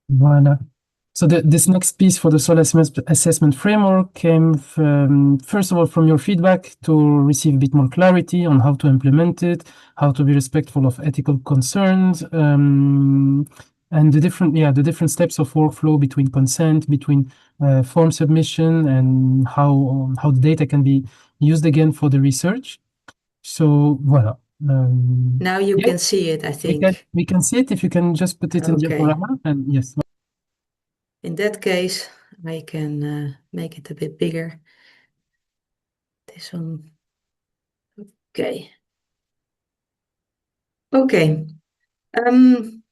Voilà. So this next piece for the soil assessment framework came first of all from your feedback to receive a bit more clarity on how to implement it, how to be respectful of ethical concerns, and the different steps of workflow between consent, between form submission, and how the data can be used again for the research. So voilà. Now you Yeah, can see it, I we can think. we can see it if you can just put it in Okay. diaporama, and yes. In that case, I can make it a bit bigger. This one. Okay. Okay. Um,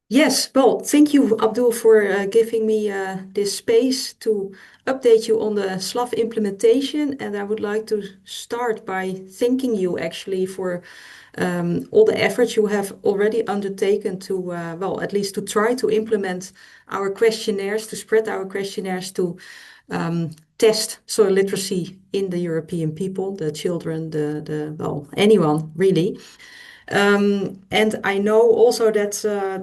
yes, well, thank you, Abdul, for giving me this space to update you on the SLAF implementation. And I would like to start by thanking you actually for all the efforts you have already undertaken to, well, at least to try to implement our questionnaires, to spread our questionnaires to test soil literacy in the European people, the children, well, anyone really. And I know also that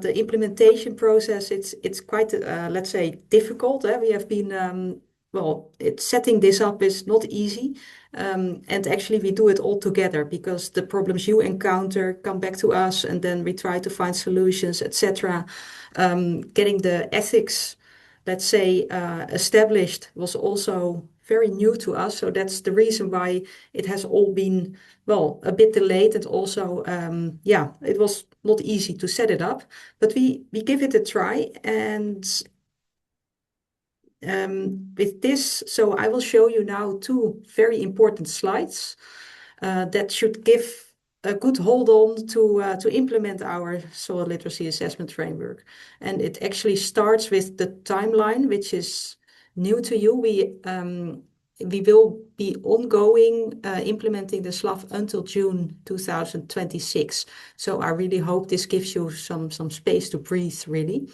the implementation process, it's quite, let's say, difficult. We have been, well, setting this up is not easy. And actually, we do it all together because the problems you encounter come back to us, and then we try to find solutions, etc. Getting the ethics, let's say, established was also very new to us. So that's the reason why it has all been, well, a bit delayed. And also, yeah, it was not easy to set it up, but we give it a try. And with this, so I will show you now two very important slides that should give a good hold on to implement our soil literacy assessment framework. And it actually starts with the timeline, which is new to you. We will be ongoing implementing the SLAF until June 2026. So I really hope this gives you some space to breathe, really.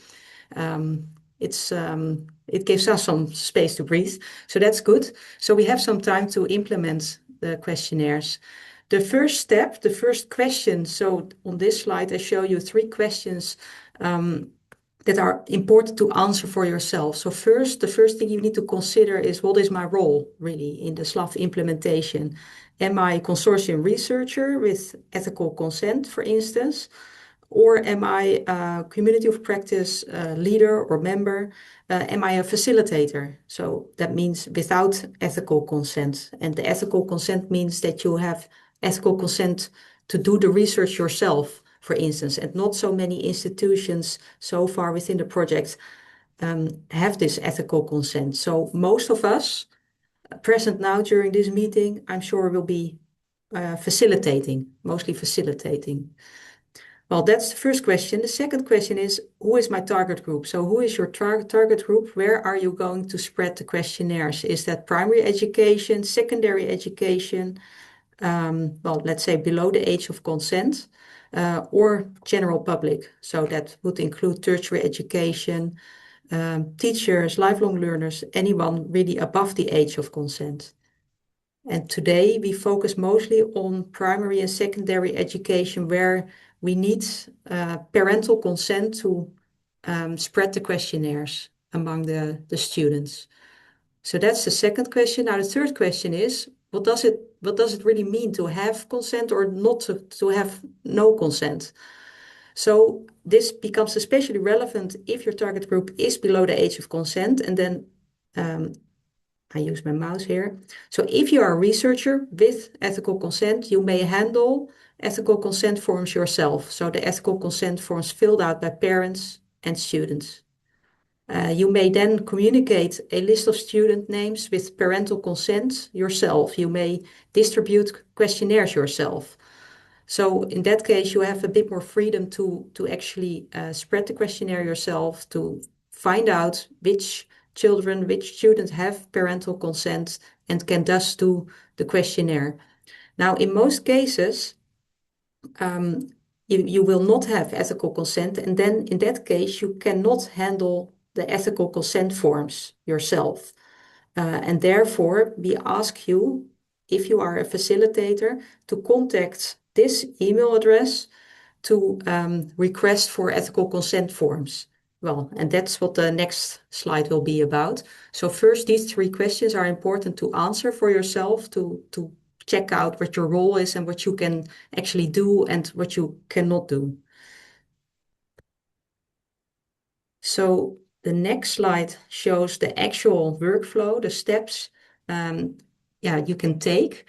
Um, it gives us some space to breathe, so that's good. So we have some time to implement the questionnaires. The first step, the first question. So on this slide, I show you three questions that are important to answer for yourself. So first, the first thing you need to consider is what is my role really in the SLAF implementation? Am I a consortium researcher with ethical consent, for instance? Or am I a community of practice leader or member? Am I a facilitator? So that means without ethical consent. And the ethical consent means that you have ethical consent to do the research yourself, for instance. And not so many institutions so far within the project have this ethical consent. So most of us present now during this meeting, I'm sure will be facilitating, mostly facilitating. Well, that's the first question. The second question is, who is my target group? So who is your target group? Where are you going to spread the questionnaires? Is that primary education, secondary education, well, let's say below the age of consent, or general public? So that would include tertiary education, teachers, lifelong learners, anyone really above the age of consent. And today we focus mostly on primary and secondary education where we need parental consent to spread the questionnaires among the students. So that's the second question. Now the third question is, what does it really mean to have consent or not to have no consent? So this becomes especially relevant if your target group is below the age of consent, and then I use my mouse here. So if you are a researcher with ethical consent, you may handle ethical consent forms yourself. So the ethical consent forms filled out by parents and students. You may then communicate a list of student names with parental consent yourself. You may distribute questionnaires yourself. So in that case, you have a bit more freedom to actually spread the questionnaire yourself, to find out which children, which students have parental consent and can thus do the questionnaire. Now, in most cases, you will not have ethical consent, and then in that case, you cannot handle the ethical consent forms yourself. And therefore, we ask you, if you are a facilitator, to contact this email address to request for ethical consent forms. well, and that's what the next slide will be about. So first, these 3 questions are important to answer for yourself to check out what your role is and what you can actually do and what you cannot do. So the next slide shows the actual workflow, the steps you can take.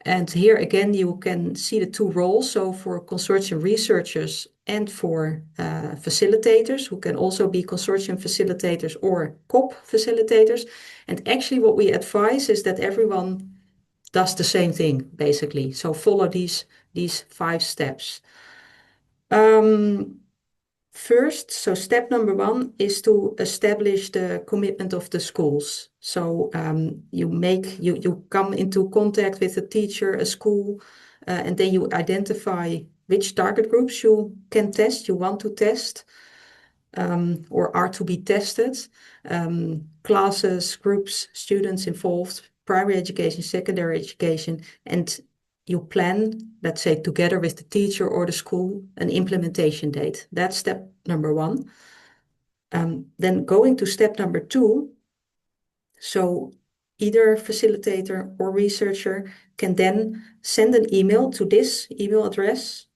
And here again, you can see the 2 roles. So for consortium researchers and for facilitators, who can also be consortium facilitators or COP facilitators. And actually what we advise is that everyone does the same thing, basically. So follow these 5 steps. First, so step number 1 is to establish the commitment of the schools. So you come into contact with a teacher, a school, and then you identify which target groups you can test, you want to test, or are to be tested. Classes, groups, students involved, primary education, secondary education, and you plan, let's say, together with the teacher or the school, an implementation date. That's step number 1. Then going to step number 2, so either facilitator or researcher can then send an email to this email address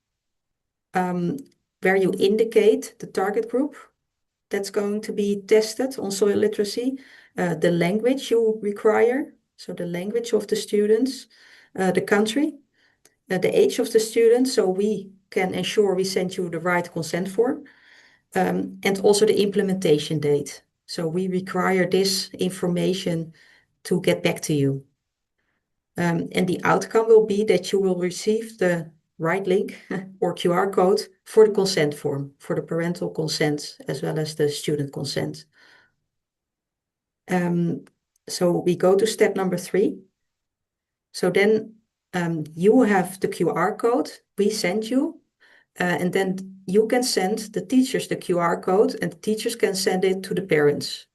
where you indicate the target group that's going to be tested on soil literacy, the language you require, so the language of the students, the country, the age of the students, so we can ensure we send you the right consent form, and also the implementation date. So we require this information to get back to you. And the outcome will be that you will receive the right link or QR code for the consent form, for the parental consent as well as the student consent. So we go to step number 3. So then you have the QR code we send you, and then you can send the teachers the QR code, and the teachers can send it to the parents.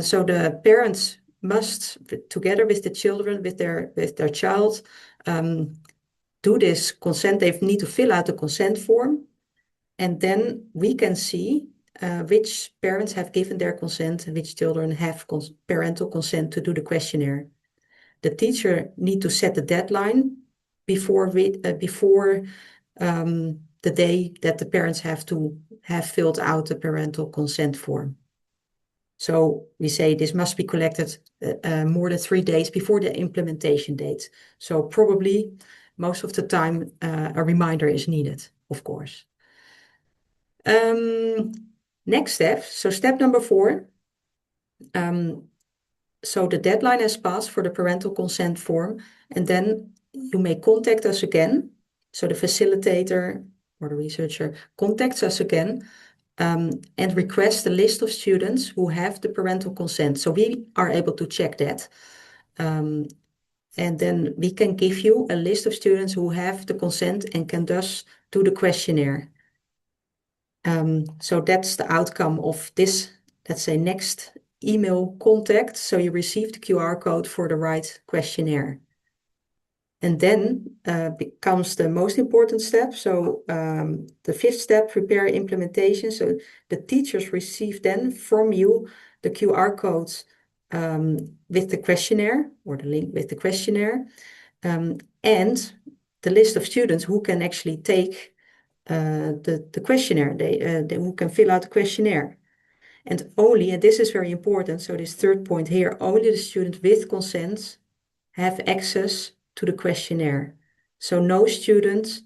So the parents must, together with the children, with their child, do this consent. They need to fill out the consent form, and then we can see which parents have given their consent and which children have parental consent to do the questionnaire. The teacher need to set the deadline before the day that the parents have to have filled out the parental consent form. So we say this must be collected more than 3 days before the implementation date. So probably most of the time a reminder is needed, of course. Next step, so step number 4. So the deadline has passed for the parental consent form, and then you may contact us again. So the facilitator or the researcher contacts us again and request a list of students who have the parental consent. So we are able to check that. And then we can give you a list of students who have the consent and can thus do the questionnaire. So that's the outcome of this, let's say, next email contact. So you receive the QR code for the right questionnaire. And then becomes the most important step. So the 5th step, prepare implementation. So the teachers receive then from you the QR codes with the questionnaire or the link with the questionnaire, and the list of students who can actually take the questionnaire, they who can fill out the questionnaire. And this is very important, so this 3rd point here, only the students with consent have access to the questionnaire. So no student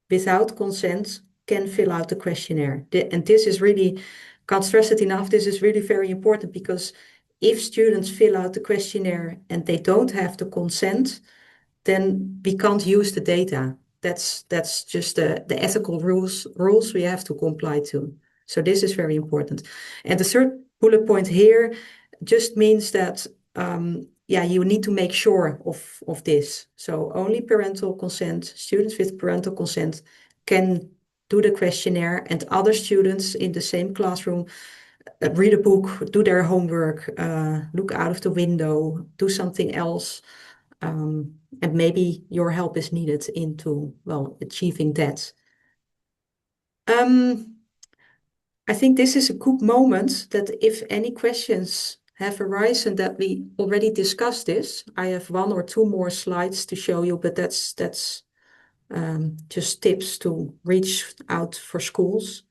without consent can fill out the questionnaire. And this is really, can't stress it enough, this is really very important, because if students fill out the questionnaire and they don't have the consent, then we can't use the data. That's just the ethical rules we have to comply to. So this is very important. And the 3rd bullet point here just means that you need to make sure of this. So only parental consent, students with parental consent can do the questionnaire, and other students in the same classroom read a book, do their homework, look out of the window, do something else. And maybe your help is needed into, achieving that. I think this is a good moment that if any questions have arisen that we already discussed this, I have one or two more slides to show you, but that's just tips to reach out for schools.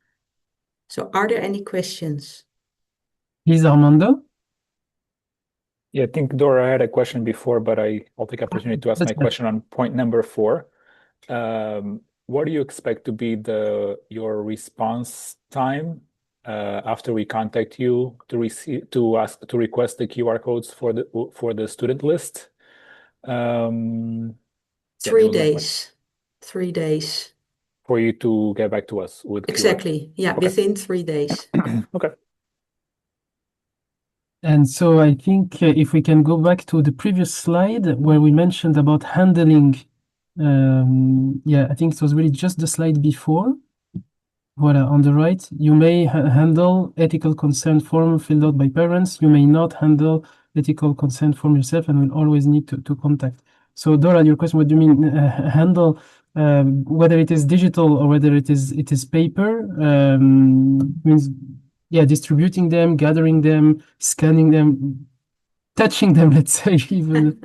So are there any questions? Please, Armando. Yeah, I think Dora had a question before, but I'll take opportunity to ask That's my better. question on point number 4. What do you expect to be your response time after we contact you to request the QR codes for the student list? Yeah, that 3 was my question. days. 3 days. For you to get back to us with QR. Exactly. Yeah, Okay. within 3 days. Okay. And so I think if we can go back to the previous slide where we mentioned about handling, yeah, I think it was really just the slide before. Voilà, on the right, you may handle ethical consent form filled out by parents. You may not handle ethical consent form yourself and will always need to contact. So Dora, your question, what do you mean handle, whether it is digital or whether it is paper, means, yeah, distributing them, gathering them, scanning them, touching them, let's say, even.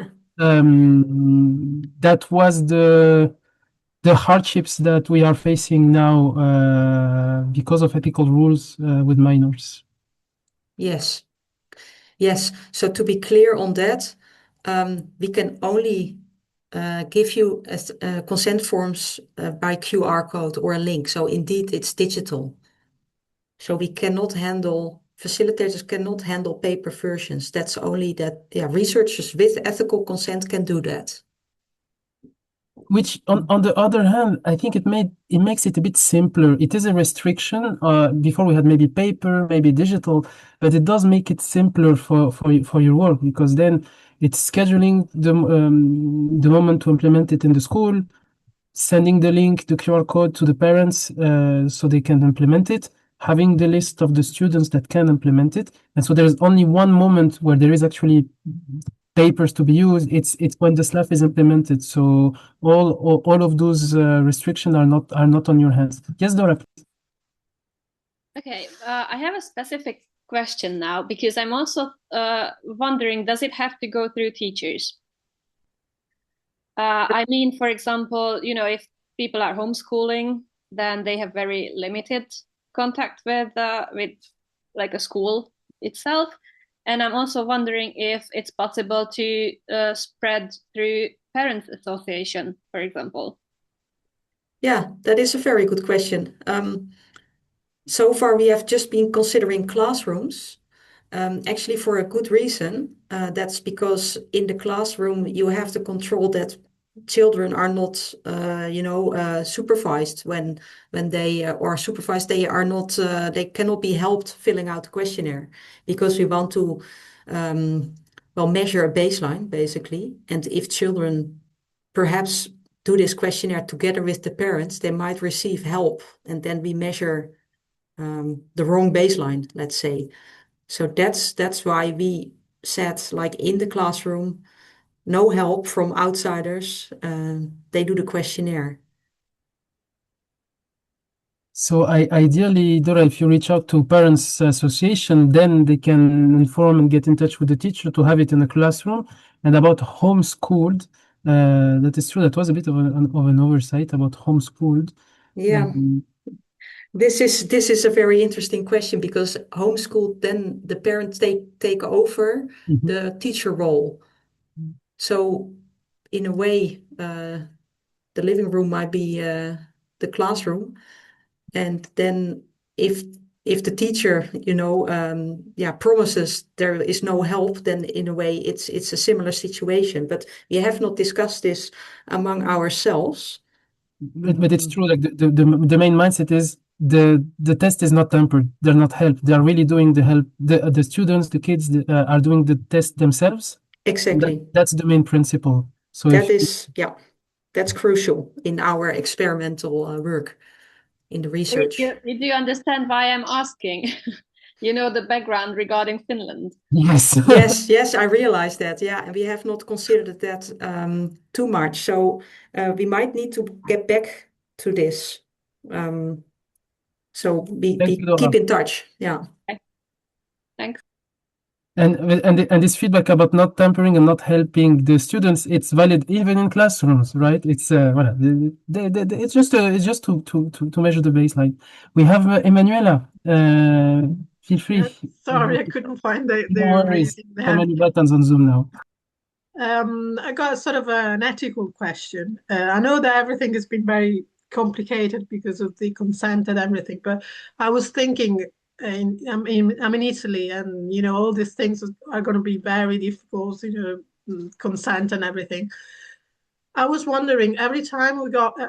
That was the hardships that we are facing now because of ethical rules with minors. Yes. Yes. So to be clear on that, we can only give you consent forms by QR code or a link. So indeed, it's digital. So we cannot handle, facilitators cannot handle paper versions. That's only that, yeah, researchers with ethical consent can do that. Which, on the other hand, I think it makes it a bit simpler. It is a restriction. Before we had maybe paper, maybe digital, but it does make it simpler for your work, because then it's scheduling the moment to implement it in the school, sending the link, the QR code to the parents so they can implement it, having the list of the students that can implement it. And so there's only one moment where there is actually papers to be used. It's when the SLAF is implemented. So all of those restrictions are not on your hands. Yes, Dora. Okay, I have a specific question now, because I'm also wondering, does it have to go through teachers? I mean, for example, if people are homeschooling, then they have very limited contact with like a school itself. And I'm also wondering if it's possible to spread through parents' association, for example. Yeah, that is a very good question. So far, we have just been considering classrooms, actually for a good reason. That's because in the classroom, you have to control that children are not, supervised when they are supervised. They are not. They cannot be helped filling out the questionnaire, because we want to, measure a baseline basically. And if children perhaps do this questionnaire together with the parents, they might receive help, and then we measure the wrong baseline, let's say. So that's why we said, like, in the classroom, no help from outsiders. They do the questionnaire. So ideally, Dora, if you reach out to parents association, then they can inform and get in touch with the teacher to have it in the classroom. And about homeschooled, that is true. That was a bit of an oversight about homeschooled. Yeah. This is a very interesting question, because homeschooled, then the parents take over the teacher role. So in a way, the living room might be the classroom, and then if the teacher, promises there is no help, then in a way it's a similar situation. But we have not discussed this among ourselves. But it's true. Like the main mindset is the test is not tampered. They're not helped. They are really doing the help. The students, the kids are doing the test themselves. Exactly. That's the main principle. So that's crucial in our experimental work, in the research. Do you understand why I'm asking? The background regarding Finland. Yes. Yes, I realize that. Yeah, and we have not considered that too much. So we might need to get back to this. So Thank you, Laura. keep in touch. Yeah. Thanks. And this feedback about not tampering and not helping the students, it's valid even in classrooms, right? It's voilà, it's just to measure the baseline. We have Emanuela. Feel free. Yeah, sorry, I couldn't find the No worries. raising So hand. many buttons on Zoom now. I got sort of an ethical question. I know that everything has been very complicated because of the consent and everything, but I was thinking, I'm in Italy, and all these things are going to be very difficult, consent and everything. I was wondering, every time we got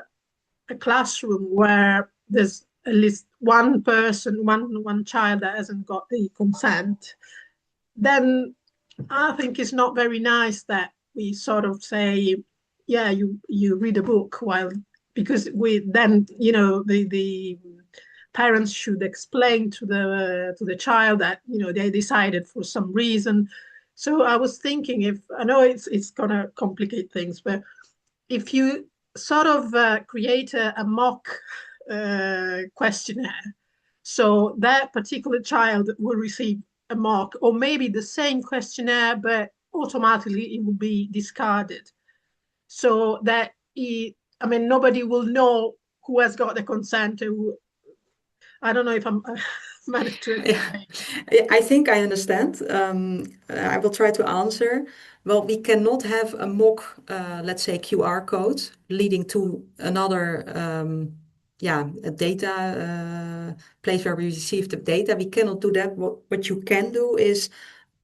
a classroom where there's at least one person, one child that hasn't got the consent, then I think it's not very nice that we sort of say, yeah, you read a book, because we then, the parents should explain to the child that they decided for some reason. So I was thinking, if I know it's gonna complicate things, but if you sort of create a mock questionnaire, so that particular child will receive a mark, or maybe the same questionnaire, but automatically it will be discarded, so that nobody will know who has got the consent. I don't know if I'm managed to explain. I think I understand. I will try to answer. Well, we cannot have a mock, let's say, QR code leading to another, a data place where we receive the data. We cannot do that. What you can do is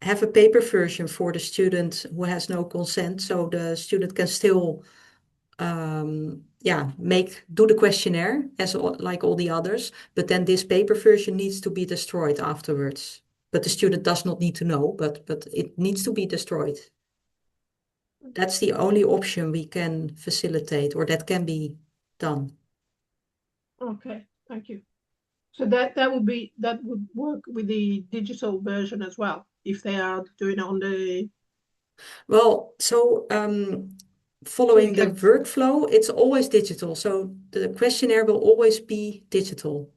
have a paper version for the student who has no consent, so the student can still do the questionnaire like all the others, but then this paper version needs to be destroyed afterwards. But the student does not need to know, but it needs to be destroyed. That's the only option we can facilitate, or that can be done. Okay, thank you. So that would work with the digital version as well, if they are doing it on the. Well, so following the Okay. workflow, it's always digital. So the questionnaire will always be digital.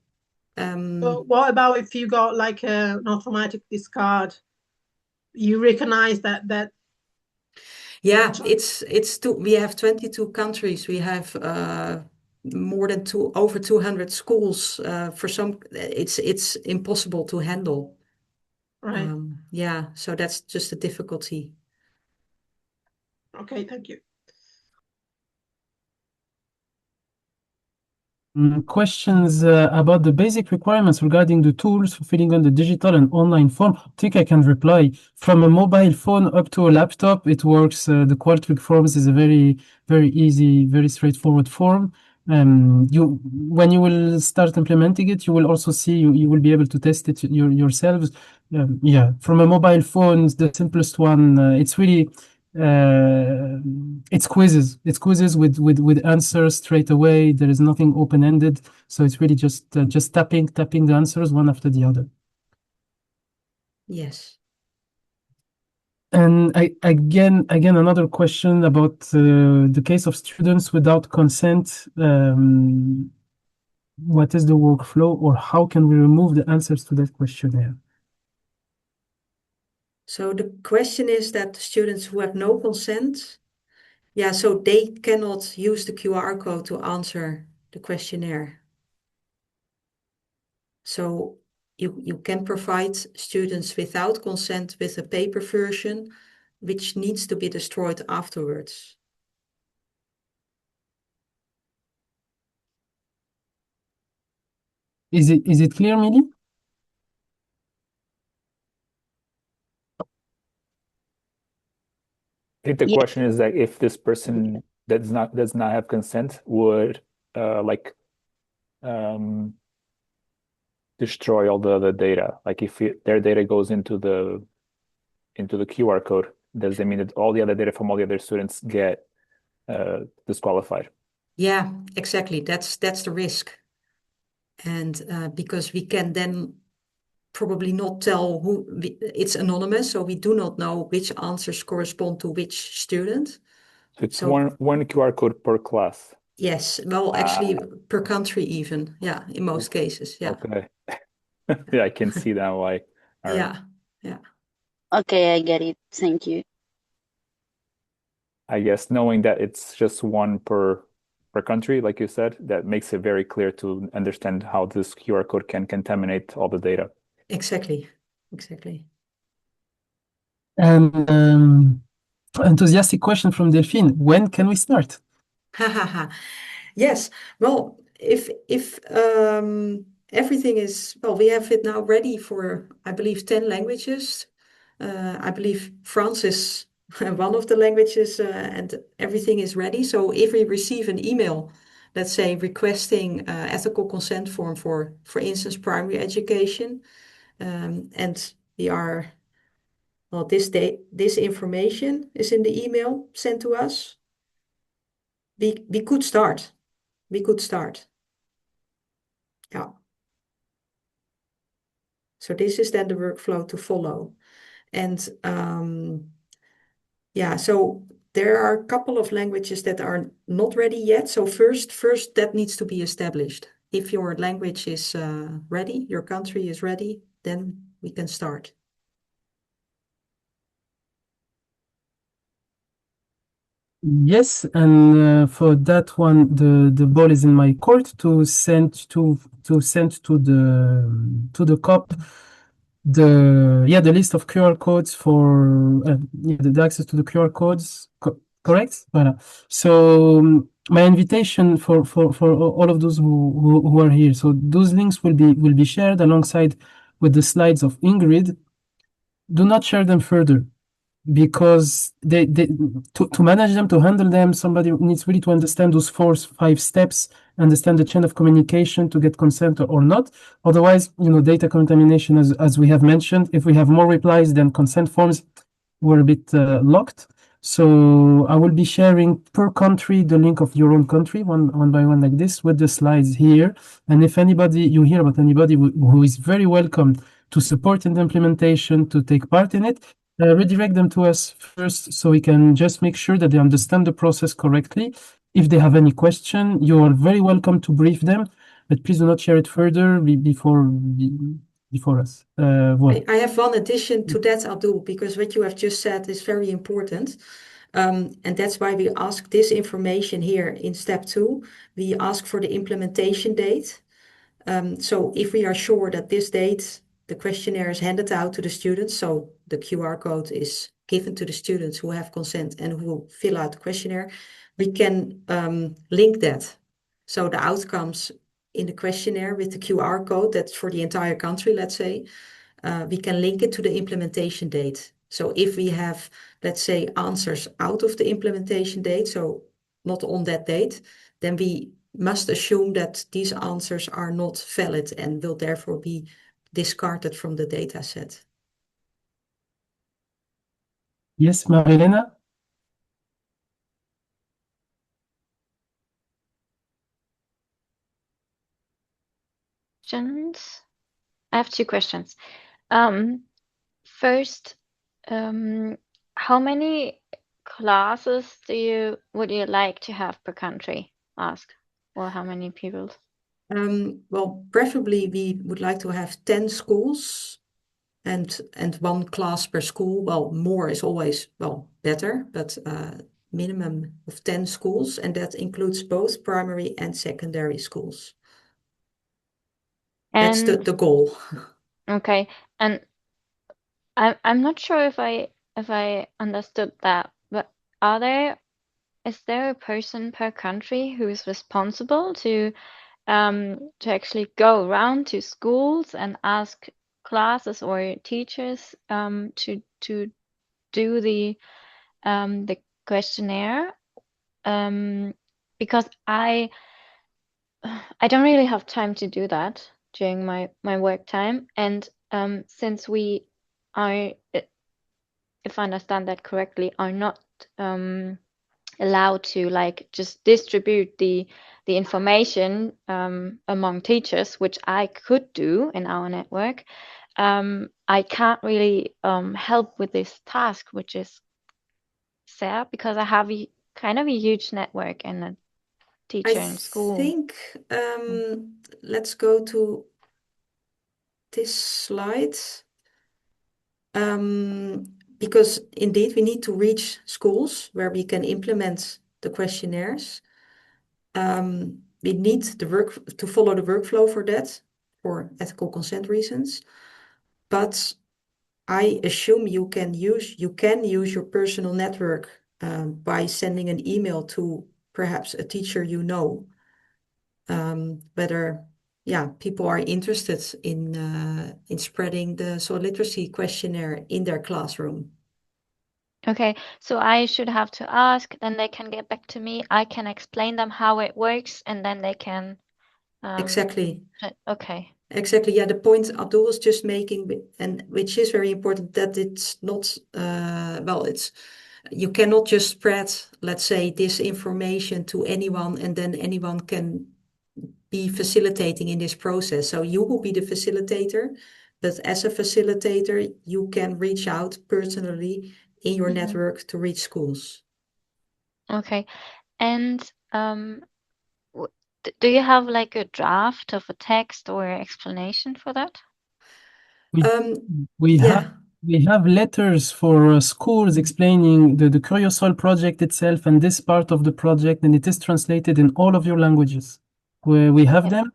So what about if you got like an automatic discard? You recognize that. Yeah, we have 22 countries. We have more than over 200 schools. For some, it's impossible to handle. Right. So that's just a difficulty. Okay, thank you. Questions about the basic requirements regarding the tools for filling in the digital and online form. I think I can reply. From a mobile phone up to a laptop, it works. The Qualtrics forms is a very, very easy, very straightforward form. When you will start implementing it, you will also see, you will be able to test it yourselves. From a mobile phone, the simplest one, it's really it's quizzes. It's quizzes with answers straight away. There is nothing open-ended, so it's really just tapping the answers one after the other. Yes. And again, another question about the case of students without consent. What is the workflow, or how can we remove the answers to that questionnaire? So the question is that students who have no consent, so they cannot use the QR code to answer the questionnaire. So you can provide students without consent with a paper version, which needs to be destroyed afterwards. Is it clear, Mili? I think the question is that if this person does not have consent would destroy all the data. Like if their data goes into the QR code, does it mean that all the other data from all the other students get disqualified? Yeah, exactly. That's the risk. And because we can then probably not tell it's anonymous, so we do not know which answers correspond to which student. So it's one QR code per class. Yes, well, actually, per country even. Yeah, in most cases. Yeah. Okay. Yeah, I can see that why. All right. Yeah. Yeah. Okay, I get it. Thank you. I guess knowing that it's just one per country, like you said, that makes it very clear to understand how this QR code can contaminate all the data. Exactly. Exactly. And enthusiastic question from Delphine. When can we start? Yes. Well, if everything is, well, we have it now ready for, I believe, 10 languages. I believe France is one of the languages, and everything is ready. So if we receive an email, let's say requesting ethical consent form for instance, primary education, and we are, well, this information is in the email sent to us. We could start. We could start. Yeah. So this is then the workflow to follow. And yeah, so there are a couple of languages that are not ready yet. So first that needs to be established. If your language is ready, your country is ready, then we can start. Yes, and for that one, the ball is in my court to send to the COP the list of QR codes for the access to the QR codes. Correct? Voilà. So my invitation for all of those who are here. So those links will be shared alongside with the slides of Ingrid. Do not share them further, because to manage them, to handle them, somebody needs really to understand those 4-5 steps, understand the chain of communication to get consent or not. Otherwise, data contamination, as we have mentioned, if we have more replies than consent forms, we're a bit locked. So I will be sharing per country the link of your own country, one by one, like this, with the slides here. And if you hear about anybody who is very welcome to support in the implementation, to take part in it, redirect them to us first, so we can just make sure that they understand the process correctly. If they have any question, you are very welcome to brief them, but please do not share it further before us. I have one addition to that, Abdul, because what you have just said is very important. And that's why we ask this information here in step 2. We ask for the implementation date. So if we are sure that this date, the questionnaire is handed out to the students, so the QR code is given to the students who have consent and who will fill out the questionnaire, we can link that. So the outcomes in the questionnaire with the QR code, that's for the entire country, let's say, we can link it to the implementation date. So if we have, let's say, answers out of the implementation date, so not on that date, then we must assume that these answers are not valid and will therefore be discarded from the data set. Yes, Marilena? Questions? I have 2 questions. First, how many classes would you like to have per country? Ask, or how many people? Well, preferably we would like to have 10 schools and 1 class per school. Well, more is always, well, better, but minimum of 10 schools, and that includes both primary and secondary schools. That's the goal. Okay, and I'm not sure if I understood that, but is there a person per country who is responsible to actually go around to schools and ask classes or teachers to do the questionnaire? Because I don't really have time to do that during my work time, and since we are, if I understand that correctly, are not allowed to like just distribute the information among teachers, which I could do in our network. I can't really help with this task, which is sad because I have kind of a huge network and a teacher in school. I think let's go to this slide. Because indeed we need to reach schools where we can implement the questionnaires. We need to follow the workflow for that, for ethical consent reasons. But I assume you can use your personal network by sending an email to perhaps a teacher you know, whether people are interested in spreading the soil literacy questionnaire in their classroom. Okay, so I should have to ask, then they can get back to me. I can explain them how it works, and then they can. Exactly. Okay. Exactly. Yeah, the point Abdul was just making, and which is very important, that it's not you cannot just spread, let's say, this information to anyone, and then anyone can be facilitating in this process. So you will be the facilitator, but as a facilitator, you can reach out personally in your network to reach schools. Okay, and do you have like a draft of a text or explanation for that? We Yeah. have letters for schools explaining the CURIOSOIL project itself and this part of the project, and it is translated in all of your languages. We have them.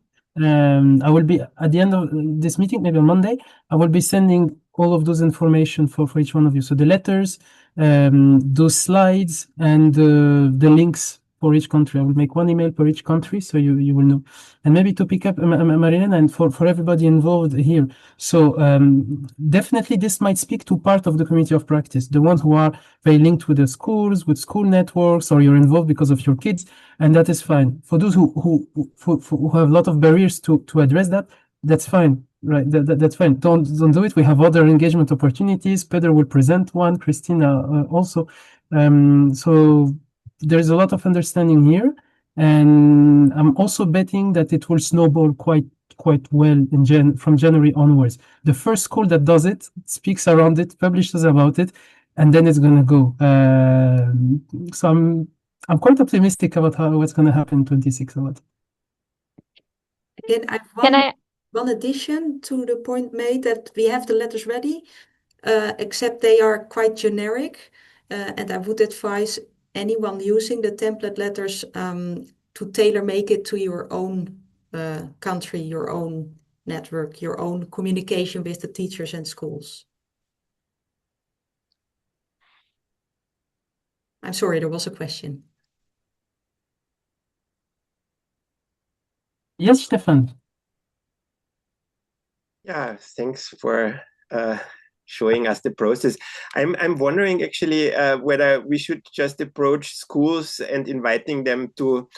I will be at the end of this meeting, maybe on Monday, I will be sending all of those information for each one of you. So the letters, those slides, and the links for each country. I will make one email per each country, so you will know. And maybe to pick up Marilena, and for everybody involved here. So definitely this might speak to part of the community of practice, the ones who are very linked with the schools, with school networks, or you're involved because of your kids, and that is fine. For those who have a lot of barriers to address that, that's fine, right? That's fine. Don't do it. We have other engagement opportunities. Peter will present one, Christina also. So there's a lot of understanding here, and I'm also betting that it will snowball quite well from January onwards. The first school that does it speaks around it, publishes about it, and then it's gonna go. So I'm quite optimistic about what's gonna happen in 26 about it. Again, I have one addition to the point made, that we have the letters ready, except they are quite generic, and I would advise anyone using the template letters to tailor make it to your own country, your own network, your own communication with the teachers and schools. I'm sorry, there was a question. Yes, Stefan. Yeah, thanks for showing us the process. I'm wondering actually whether we should just approach schools and inviting them to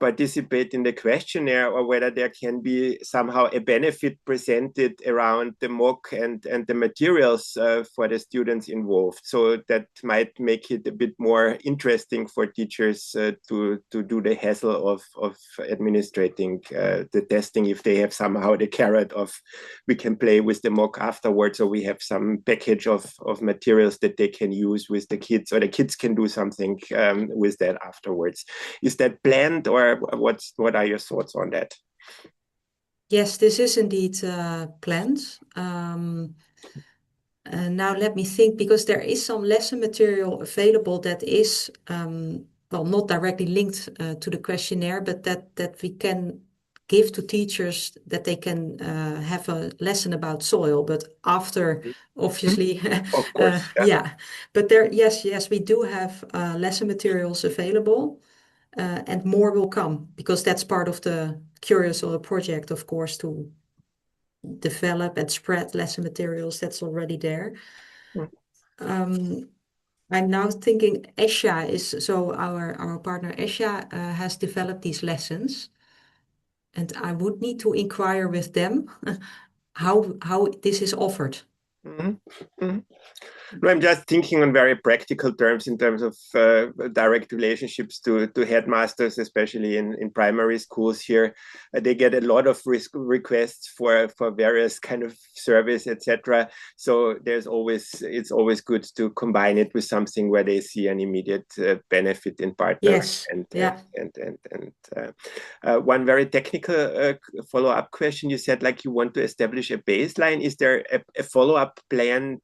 participate in the questionnaire, or whether there can be somehow a benefit presented around the MOOC and the materials for the students involved. So that might make it a bit more interesting for teachers to do the hassle of administrating the testing, if they have somehow the carrot of we can play with the MOOC afterwards, or we have some package of materials that they can use with the kids, or the kids can do something with that afterwards. Is that planned, or what are your thoughts on that? Yes, this is indeed planned. Now let me think, because there is some lesson material available that is not directly linked to the questionnaire, but that we can give to teachers, that they can have a lesson about soil, but after, obviously, of course, yeah. But there, yes, we do have lesson materials available, and more will come, because that's part of the CURIOSOIL project, of course, to develop and spread lesson materials that's already there. I'm now thinking our partner Esha has developed these lessons, and I would need to inquire with them how this is offered. No, I'm just thinking on very practical terms in terms of direct relationships to headmasters, especially in primary schools here. They get a lot of requests for various kind of service, etc. So it's always good to combine it with something where they see an immediate benefit in partnering. Yes. One very technical follow-up question. You said like you want to establish a baseline. Is there a follow-up plan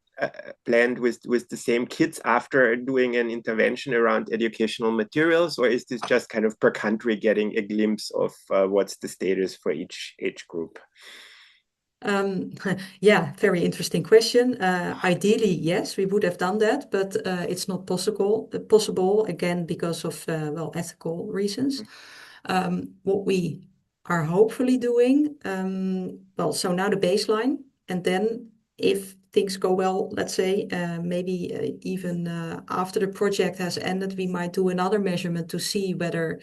planned with the same kids after doing an intervention around educational materials, or is this just kind of per country getting a glimpse of what's the status for each age group? Yeah, very interesting question. Ideally, yes, we would have done that, but it's not possible again because of well, ethical reasons. What we are hopefully doing, well, so now the baseline, and then if things go well, let's say maybe even after the project has ended, we might do another measurement to see whether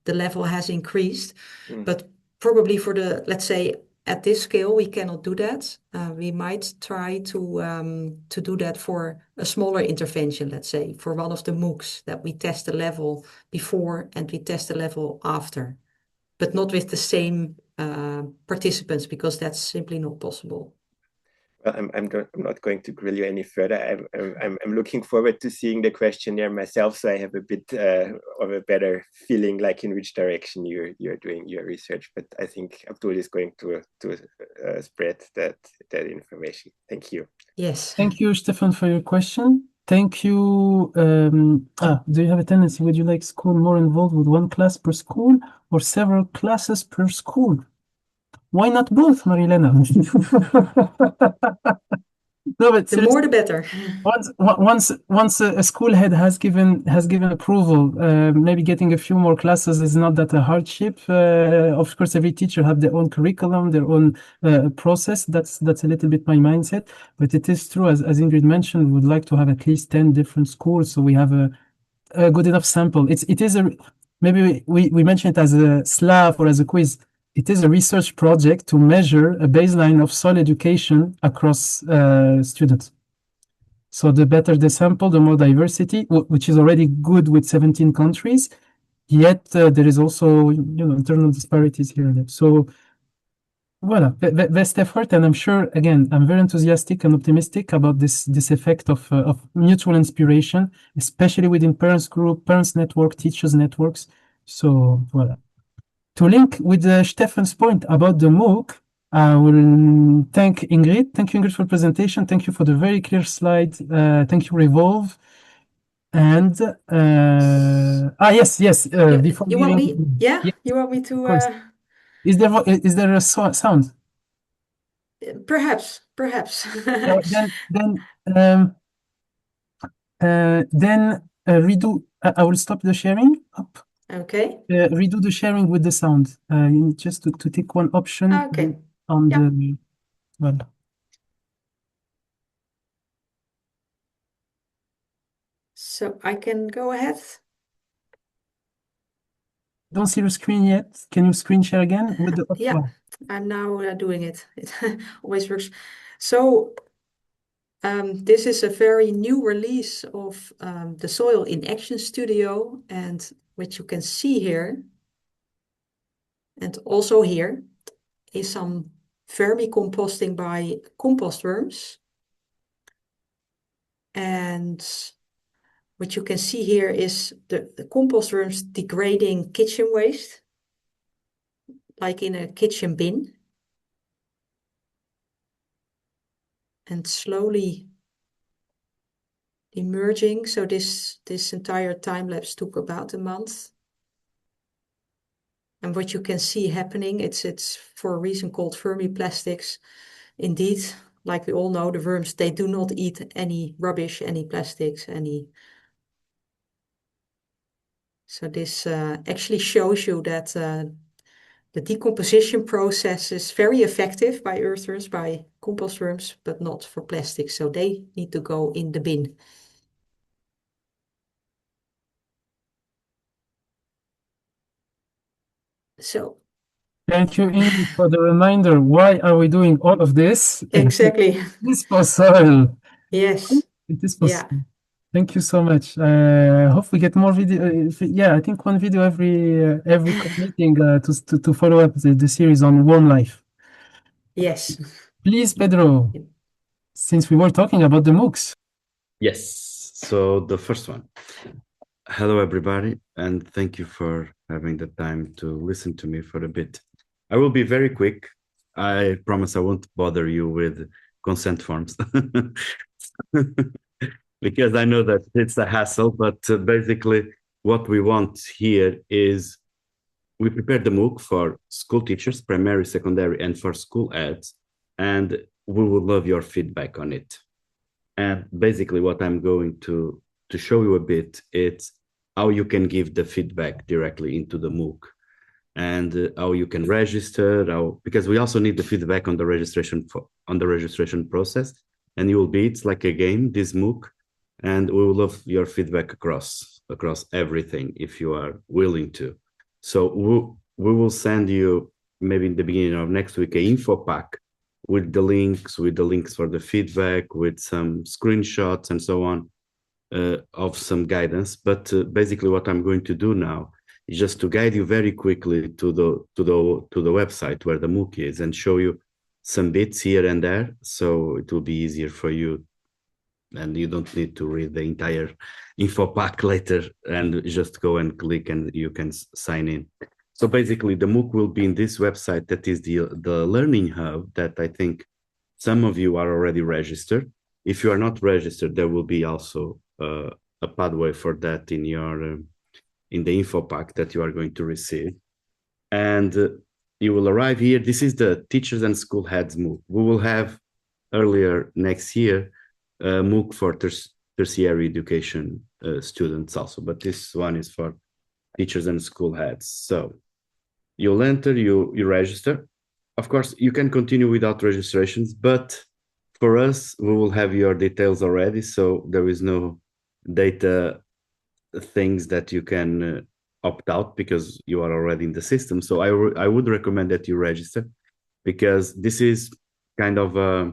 the level has increased. But probably for the, let's say, at this scale, we cannot do that. We might try to do that for a smaller intervention, let's say, for one of the MOOCs, that we test the level before and we test the level after, but not with the same participants, because that's simply not possible. Well, I'm not going to grill you any further. I'm looking forward to seeing the questionnaire myself, so I have a bit of a better feeling, like in which direction you're doing your research. But I think Abdul is going to spread that information. Thank you. Yes. Thank you, Stefan, for your question. Thank you. Do you have a tendency? Would you like school more involved with one class per school or several classes per school? Why not both, Marilena? No, but the more the better. Once a school head has given approval, maybe getting a few more classes is not that a hardship. Of course, every teacher have their own curriculum, their own process. That's a little bit my mindset. But it is true, as Ingrid mentioned, we would like to have at least 10 different schools, so we have a good enough sample. It is a, maybe we mention it as a SLAF or as a quiz. It is a research project to measure a baseline of soil education across students. So the better the sample, the more diversity, which is already good with 17 countries. Yet there is also, internal disparities here and there. So, voilà, best effort, and I'm sure, again, I'm very enthusiastic and optimistic about this effect of mutual inspiration, especially within parents group, parents network, teachers networks. So, voilà. To link with Stefan's point about the MOOC, I will thank Ingrid. Thank you, Ingrid, for the presentation. Thank you for the very clear slide. Thank you, Revolve. And yes. Before you want me? Yeah, you want me to? Is there a sound? Perhaps. Then redo. I will stop the sharing. Up. Okay. Redo the sharing with the sound. You need just to take one option. Okay. On the well. So I can go ahead. Don't see your screen yet. Can you screen share again with the yeah, I'm now doing it. It always works. So this is a very new release of the Soil in Action Studio, and what you can see here, and also here, is some vermicomposting by compost worms. And what you can see here is the compost worms degrading kitchen waste, like in a kitchen bin, and slowly emerging. So this entire time lapse took about a month. And what you can see happening, it's for a reason called vermiplastics. Indeed, like we all know, the worms, they do not eat any rubbish, any plastics, any. So this actually shows you that the decomposition process is very effective by earthworms, by compost worms, but not for plastics. So they need to go in the bin. So. Thank you, Ingrid, for the reminder. Why are we doing all of this? Exactly. This for soil. Yes. It is Yeah. possible. Thank you so much. Hope we get more video. Yeah, I think one video every meeting to follow up the series on warm life. Yes. Please, Pedro, since we were talking about the MOOCs. Yes. So the first one. Hello, everybody, and thank you for having the time to listen to me for a bit. I will be very quick. I promise I won't bother you with consent forms because I know that it's a hassle, but basically what we want here is we prepared the MOOC for school teachers, primary, secondary, and for school ads, and we would love your feedback on it. And basically what I'm going to show you a bit, it's how you can give the feedback directly into the MOOC and how you can register, because we also need the feedback on the registration process. And it's like a game, this MOOC, and we will love your feedback across everything if you are willing to. So we will send you maybe in the beginning of next week an info pack with the links for the feedback, with some screenshots and so on, of some guidance. But basically what I'm going to do now is just to guide you very quickly to the website where the MOOC is and show you some bits here and there, so it will be easier for you and you don't need to read the entire info pack later, and just go and click and you can sign in. So basically the MOOC will be in this website that is the Learning Hub that I think some of you are already registered. If you are not registered, there will be also a pathway for that in your in the info pack that you are going to receive. And you will arrive here. This is the Teachers and School Heads MOOC. We will have earlier next year MOOC for tertiary education students also, but this one is for teachers and school heads. So you'll enter, you register. Of course, you can continue without registrations, but for us, we will have your details already, so there is no data things that you can opt out because you are already in the system. So I would recommend that you register, because this is kind of a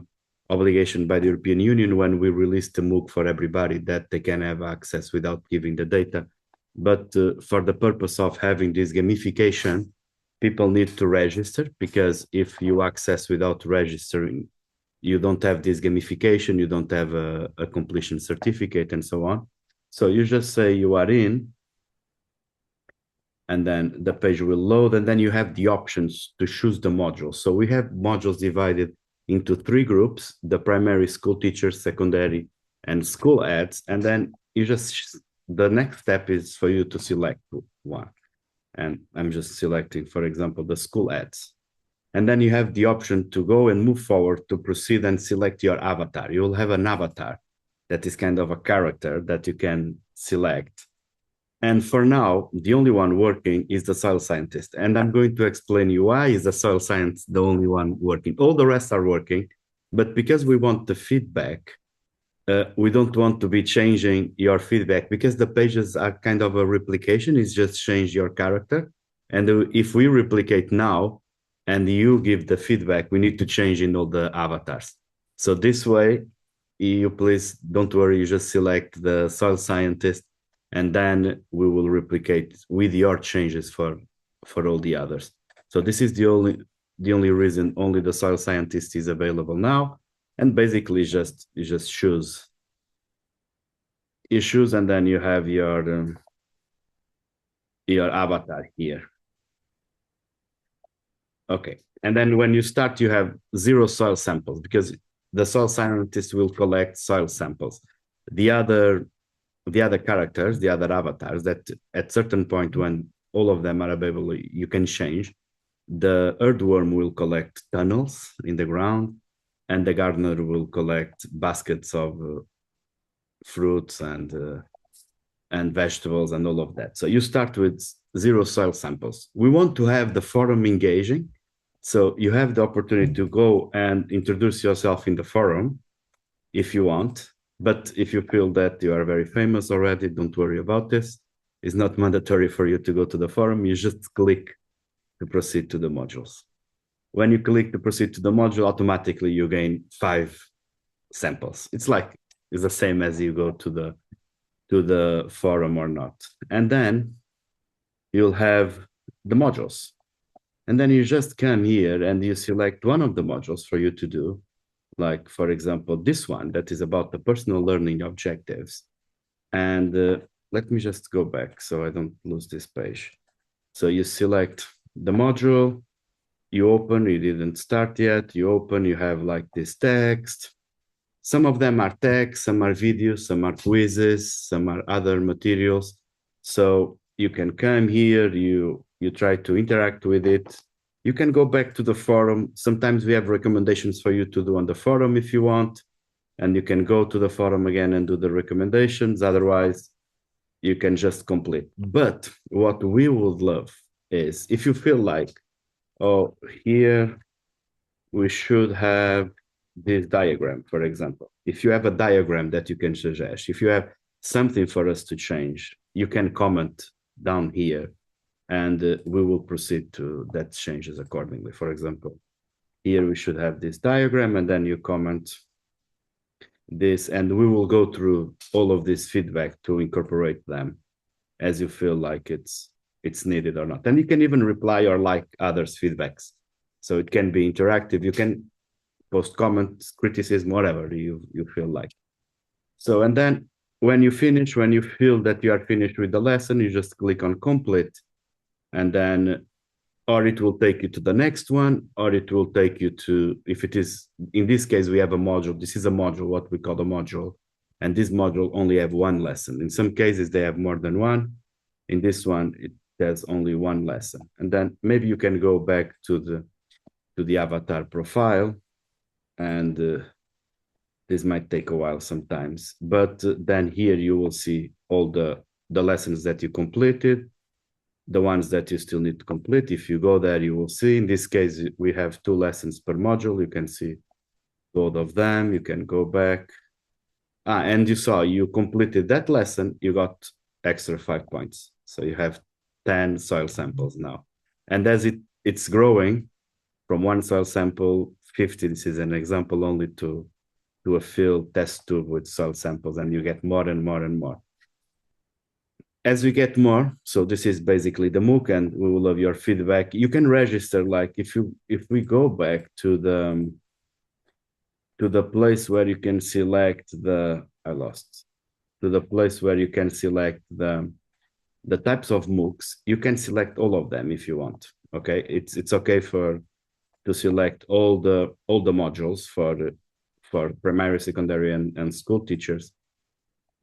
obligation by the European Union when we release the MOOC for everybody, that they can have access without giving the data. But for the purpose of having this gamification, people need to register, because if you access without registering, you don't have this gamification, you don't have a completion certificate and so on. So you just say you are in, and then the page will load, and then you have the options to choose the modules. So we have modules divided into 3 groups: the primary, school teachers, secondary, and school ads. And then you just, the next step is for you to select one. And I'm just selecting, for example, the school ads. And then you have the option to go and move forward to proceed and select your avatar. You will have an avatar that is kind of a character that you can select. And for now, the only one working is the soil scientist. And I'm going to explain you why is the soil science the only one working. All the rest are working, but because we want the feedback, we don't want to be changing your feedback, because the pages are kind of a replication. It's just change your character. And if we replicate now and you give the feedback, we need to change in all the avatars. So this way, you please don't worry, you just select the soil scientist, and then we will replicate with your changes for all the others. So this is the only reason only the soil scientist is available now. And basically you just choose. You choose, and then you have your avatar here. Okay, and then when you start, you have 0 soil samples, because the soil scientist will collect soil samples. The other characters, the other avatars, that at certain point when all of them are available, you can change. The earthworm will collect tunnels in the ground, and the gardener will collect baskets of fruits and vegetables and all of that. So you start with 0 soil samples. We want to have the forum engaging. So you have the opportunity to go and introduce yourself in the forum if you want. But if you feel that you are very famous already, don't worry about this. It's not mandatory for you to go to the forum. You just click to proceed to the modules. When you click to proceed to the module, automatically you gain 5 samples. It's like is the same as you go to the forum or not. And then you'll have the modules. And then you just come here and you select one of the modules for you to do. Like, for example, this one that is about the personal learning objectives. And let me just go back so I don't lose this page. So you select the module, you open, you didn't start yet, you open, you have like this text. Some of them are text, some are videos, some are quizzes, some are other materials. So you can come here, you try to interact with it. You can go back to the forum. Sometimes we have recommendations for you to do on the forum if you want, and you can go to the forum again and do the recommendations. Otherwise, you can just complete. But what we would love is if you feel like, oh, here we should have this diagram, for example. If you have a diagram that you can suggest, if you have something for us to change, you can comment down here and we will proceed to that changes accordingly. For example, here we should have this diagram and then you comment this and we will go through all of this feedback to incorporate them as you feel like it's needed or not. And you can even reply or like others' feedbacks. So it can be interactive. You can post comments, criticism, whatever you feel like. So, and then when you finish, when you feel that you are finished with the lesson, you just click on complete, and then, or it will take you to the next one, or it will take you to, if it is, in this case, we have a module. This is a module, what we call a module. And this module only have one lesson. In some cases, they have more than one. In this one, it has only one lesson. And then maybe you can go back to the avatar profile, and this might take a while sometimes, but then here you will see all the lessons that you completed, the ones that you still need to complete. If you go there, you will see, in this case, we have 2 lessons per module. You can see both of them. You can go back. And you saw you completed that lesson, you got extra 5 points. So you have 10 soil samples now. And as it's growing from 1 soil sample, 50, this is an example only to a field test tube with soil samples, and you get more and more and more. As we get more, so this is basically the MOOC, and we will love your feedback. You can register, like if we go back to the place where you can select to the place where you can select the types of MOOCs, you can select all of them if you want. Okay, it's okay to select all the modules for primary, secondary, and school teachers,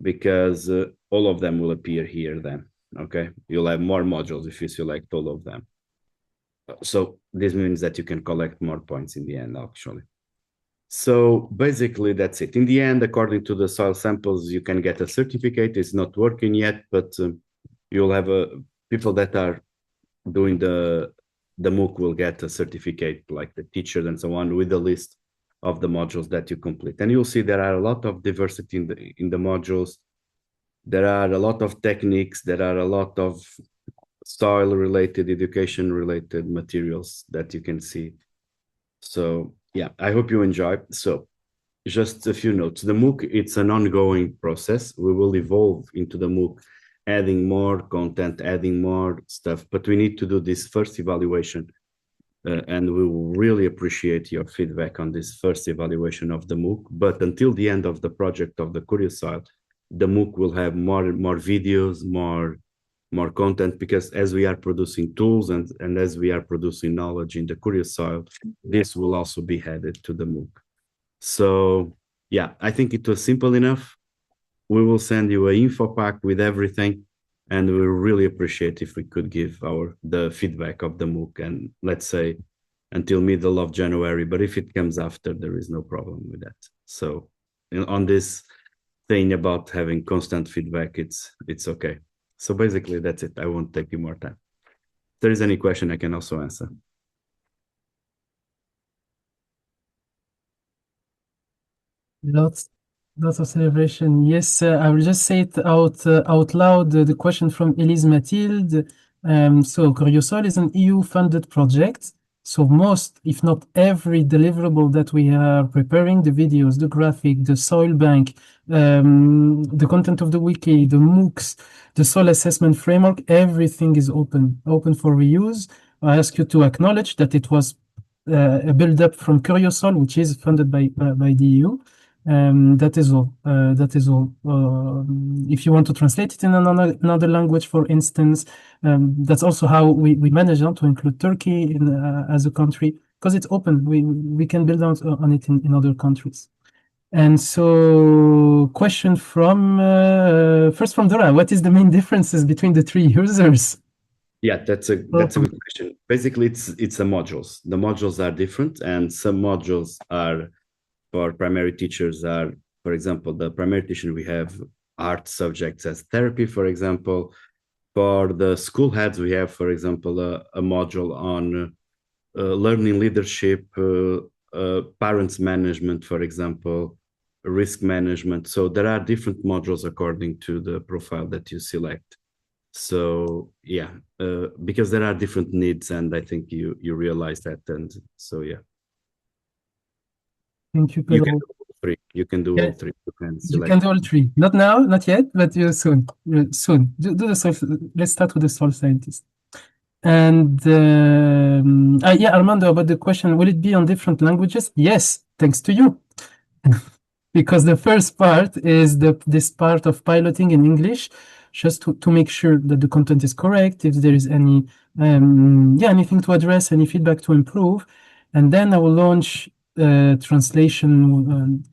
because all of them will appear here then. Okay, you'll have more modules if you select all of them. So this means that you can collect more points in the end, actually. So basically that's it. In the end, according to the soil samples, you can get a certificate. It's not working yet, but you'll have people that are doing the MOOC will get a certificate, like the teachers and so on, with the list of the modules that you complete. And you'll see there are a lot of diversity in the modules. There are a lot of techniques. There are a lot of soil-related, education-related materials that you can see. So yeah, I hope you enjoy. So just a few notes. The MOOC, it's an ongoing process. We will evolve into the MOOC, adding more content, adding more stuff, but we need to do this first evaluation. And we will really appreciate your feedback on this first evaluation of the MOOC. But until the end of the project of the CURIOSOIL, the MOOC will have more videos, more content, because as we are producing tools and as we are producing knowledge in the CURIOSOIL, this will also be added to the MOOC. So yeah, I think it was simple enough. We will send you an info pack with everything, and we really appreciate if we could give the feedback of the MOOC, and let's say until middle of January, but if it comes after, there is no problem with that. So on this thing about having constant feedback, it's okay. So basically that's it. I won't take you more time. If there is any question, I can also answer. Lots of celebration. Yes, I will just say it out loud. The question from Elise Mathilde. So CURIOSOIL is an EU-funded project. So most, if not every deliverable that we are preparing, the videos, the graphic, the soil bank, the content of the wiki, the MOOCs, the soil assessment framework, everything is open for reuse. I ask you to acknowledge that it was a build-up from CURIOSOIL, which is funded by the EU. That is all. If you want to translate it in another language, for instance, that's also how we manage to include Turkey as a country, because it's open. We can build out on it in other countries. And so, question from first from Dora: what is the main differences between the three users? Yeah, that's a good question. Basically, it's the modules. The modules are different, and some modules are for primary teachers are, for example, the primary teacher, we have art subjects as therapy, for example. For the school heads, we have, for example, a module on learning leadership, parents management, for example, risk management. So there are different modules according to the profile that you select. So yeah, because there are different needs, and I think you realize that, and so yeah. Thank you, You Pedro. can do all three. You can do all three. You can do all three. Not now, not yet, but soon. Soon. Do the soil. Let's start with the soil scientist. And yeah, Armando, about the question, will it be on different languages? Yes, thanks to you. Because the first part is this part of piloting in English, just to make sure that the content is correct, if there is any anything to address, any feedback to improve. And then I will launch translation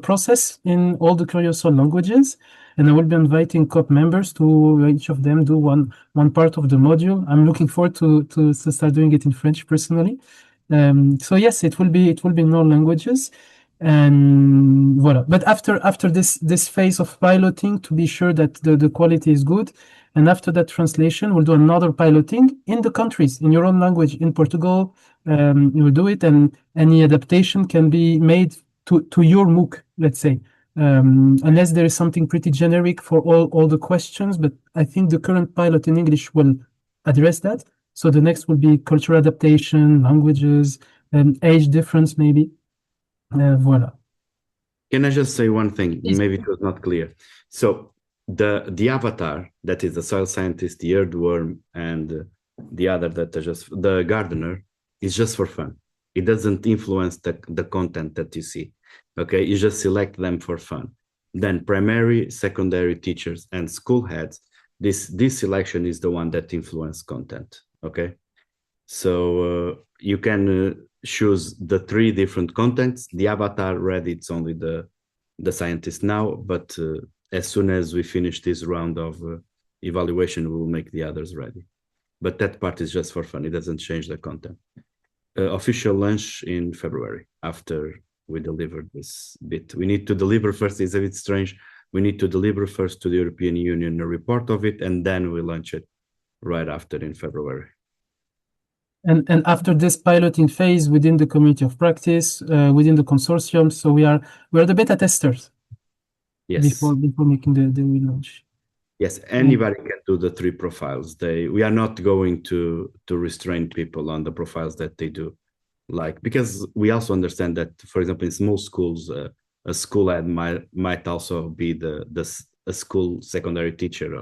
process in all the CURIOSOIL languages, and I will be inviting COP members to each of them do one part of the module. I'm looking forward to start doing it in French personally. So yes, it will be in all languages, and voila. But after this phase of piloting, to be sure that the quality is good, and after that translation, we'll do another piloting in the countries, in your own language. In Portugal, you will do it, and any adaptation can be made to your MOOC, let's say, unless there is something pretty generic for all the questions. But I think the current pilot in English will address that. So the next will be cultural adaptation, languages, age difference, maybe. Voila. Can I just say one thing? Please. Maybe it was not clear. So the avatar, that is the soil scientist, the earthworm, and the other that are just the gardener, is just for fun. It doesn't influence the content that you see. Okay, you just select them for fun. Then primary, secondary teachers, and school heads, this selection is the one that influence content. Okay, so you can choose the three different contents. The avatar ready, it's only the scientist now, but as soon as we finish this round of evaluation, we will make the others ready. But that part is just for fun. It doesn't change the content. Official launch in February after we deliver this bit. We need to deliver first. It's a bit strange. We need to deliver first to the European Union a report of it, and then we launch it right after in February. And after this piloting phase within the community of practice, within the consortium, so we are the beta testers. Yes. Before making the relaunch. Yes, anybody can do the three profiles. We are not going to restrain people on the profiles that they do, because we also understand that, for example, in small schools, a school head might also be a school secondary teacher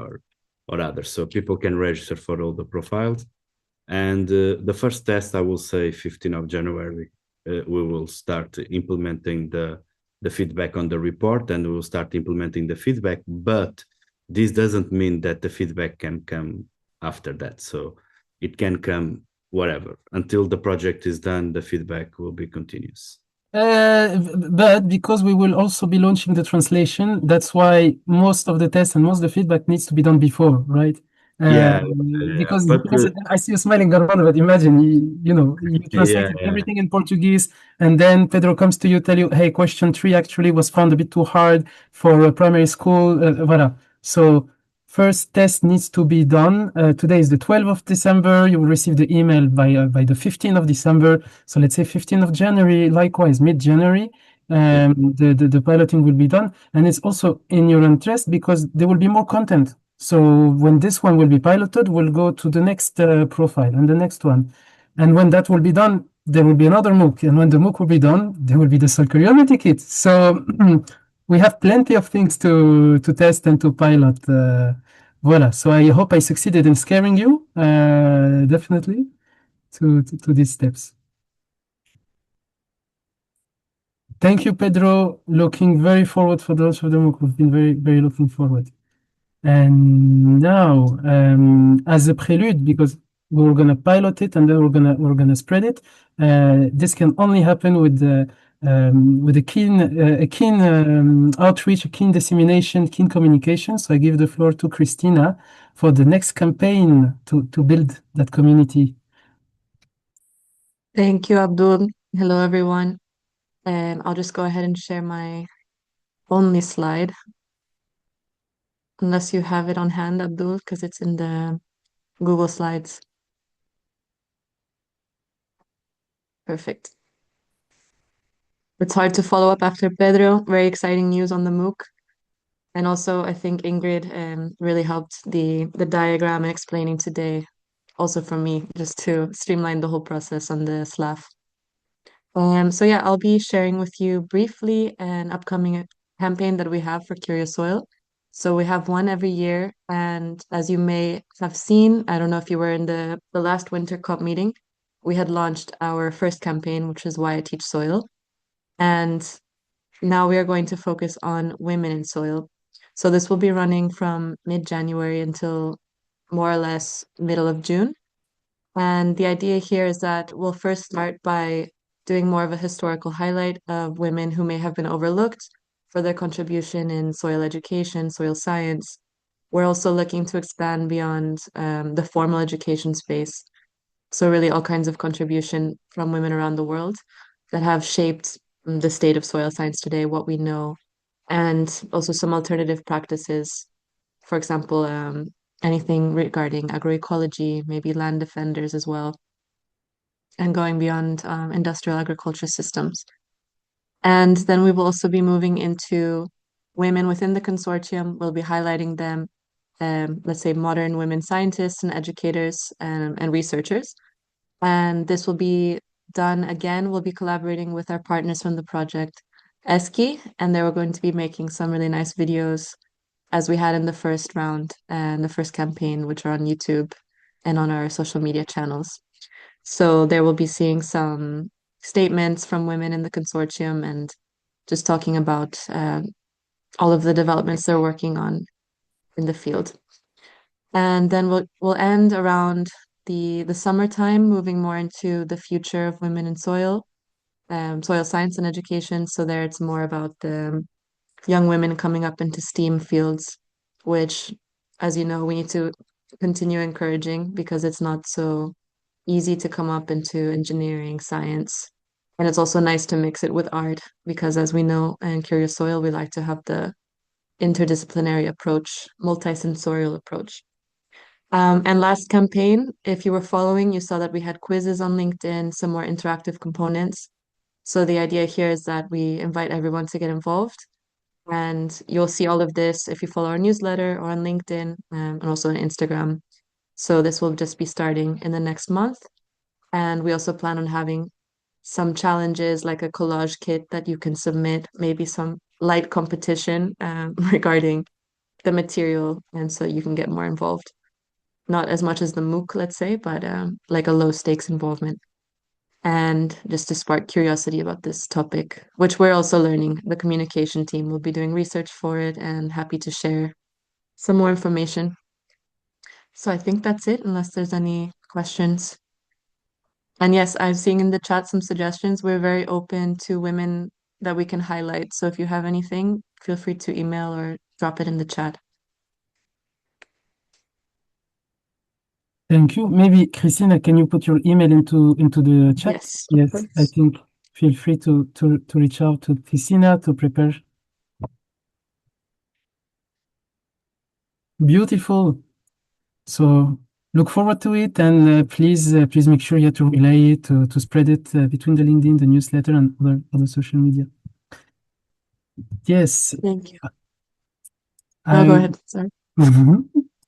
or others. So people can register for all the profiles. And the first test, I will say 15th of January, we will start implementing the feedback on the report, and we will start implementing the feedback. But this doesn't mean that the feedback can come after that. So it can come whatever. Until the project is done, the feedback will be continuous. But because we will also be launching the translation, that's why most of the tests and most of the feedback needs to be done before, right? Because I see you smiling, Garvano, but imagine, you translated everything in Portuguese, and then Pedro comes to you, tell you, hey, question 3 actually was found a bit too hard for a primary school, voilà. So first test needs to be done. Today is the 12th of December. You will receive the email by the 15th of December. So let's say 15th of January, likewise, mid-January, the piloting will be done. And it's also in your interest because there will be more content. So when this one will be piloted, we'll go to the next profile and the next one. And when that will be done, there will be another MOOC. And when the MOOC will be done, there will be the Soil Community Kit. So we have plenty of things to test and to pilot. Voila. So I hope I succeeded in scaring you, definitely, to these steps. Thank you, Pedro. Looking very forward for those of the MOOC. We've been very, very looking forward. And now, as a prelude, because we're gonna pilot it and then we're gonna spread it. This can only happen with a keen outreach, a keen dissemination, keen communication. So I give the floor to Christina for the next campaign to build that community. Thank you, Abdul. Hello, everyone. I'll just go ahead and share my only slide. Unless you have it on hand, Abdul, because it's in the Google Slides. Perfect. It's hard to follow up after Pedro. Very exciting news on the MOOC. And also, I think Ingrid really helped the diagram and explaining today, also for me, just to streamline the whole process on the SLAF. So yeah, I'll be sharing with you briefly an upcoming campaign that we have for CURIOSOIL. So we have one every year, and as you may have seen, I don't know if you were in the last Winter Cup meeting, we had launched our first campaign, which is Why I Teach Soil. And now we are going to focus on women in soil. So this will be running from mid-January until more or less middle of June. And the idea here is that we'll first start by doing more of a historical highlight of women who may have been overlooked for their contribution in soil education, soil science. We're also looking to expand beyond the formal education space. So really all kinds of contribution from women around the world that have shaped the state of soil science today, what we know, and also some alternative practices. For example, anything regarding agroecology, maybe land defenders as well, and going beyond industrial agriculture systems. And then we will also be moving into women within the consortium. We'll be highlighting them, let's say modern women scientists and educators and researchers. And this will be done again. We'll be collaborating with our partners from the project ESKI, and they were going to be making some really nice videos as we had in the first round and the first campaign, which are on YouTube and on our social media channels. So there will be seeing some statements from women in the consortium and just talking about all of the developments they're working on in the field. And then we'll end around the summertime, moving more into the future of women in soil, soil science and education. So there it's more about the young women coming up into STEAM fields, which, as you know, we need to continue encouraging because it's not so easy to come up into engineering, science. And it's also nice to mix it with art because, as we know, in CURIOSOIL, we like to have the interdisciplinary approach, multisensorial approach. And last campaign, if you were following, you saw that we had quizzes on LinkedIn, some more interactive components. So the idea here is that we invite everyone to get involved. And you'll see all of this if you follow our newsletter or on LinkedIn and also on Instagram. So this will just be starting in the next month. And we also plan on having some challenges like a collage kit that you can submit, maybe some light competition regarding the material. And so you can get more involved. Not as much as the MOOC, let's say, but like a low stakes involvement. And just to spark curiosity about this topic, which we're also learning. The communication team will be doing research for it and happy to share some more information. So I think that's it, unless there's any questions. And yes, I'm seeing in the chat some suggestions. We're very open to women that we can highlight. So if you have anything, feel free to email or drop it in the chat. Thank you. Maybe Christina, can you put your email into the chat? Yes. Yes, I think feel free to reach out to Christina to prepare. Beautiful. So look forward to it, and please make sure you have to relay it to spread it between the LinkedIn, the newsletter, and other social media. Yes. Thank you. Go ahead. Sorry.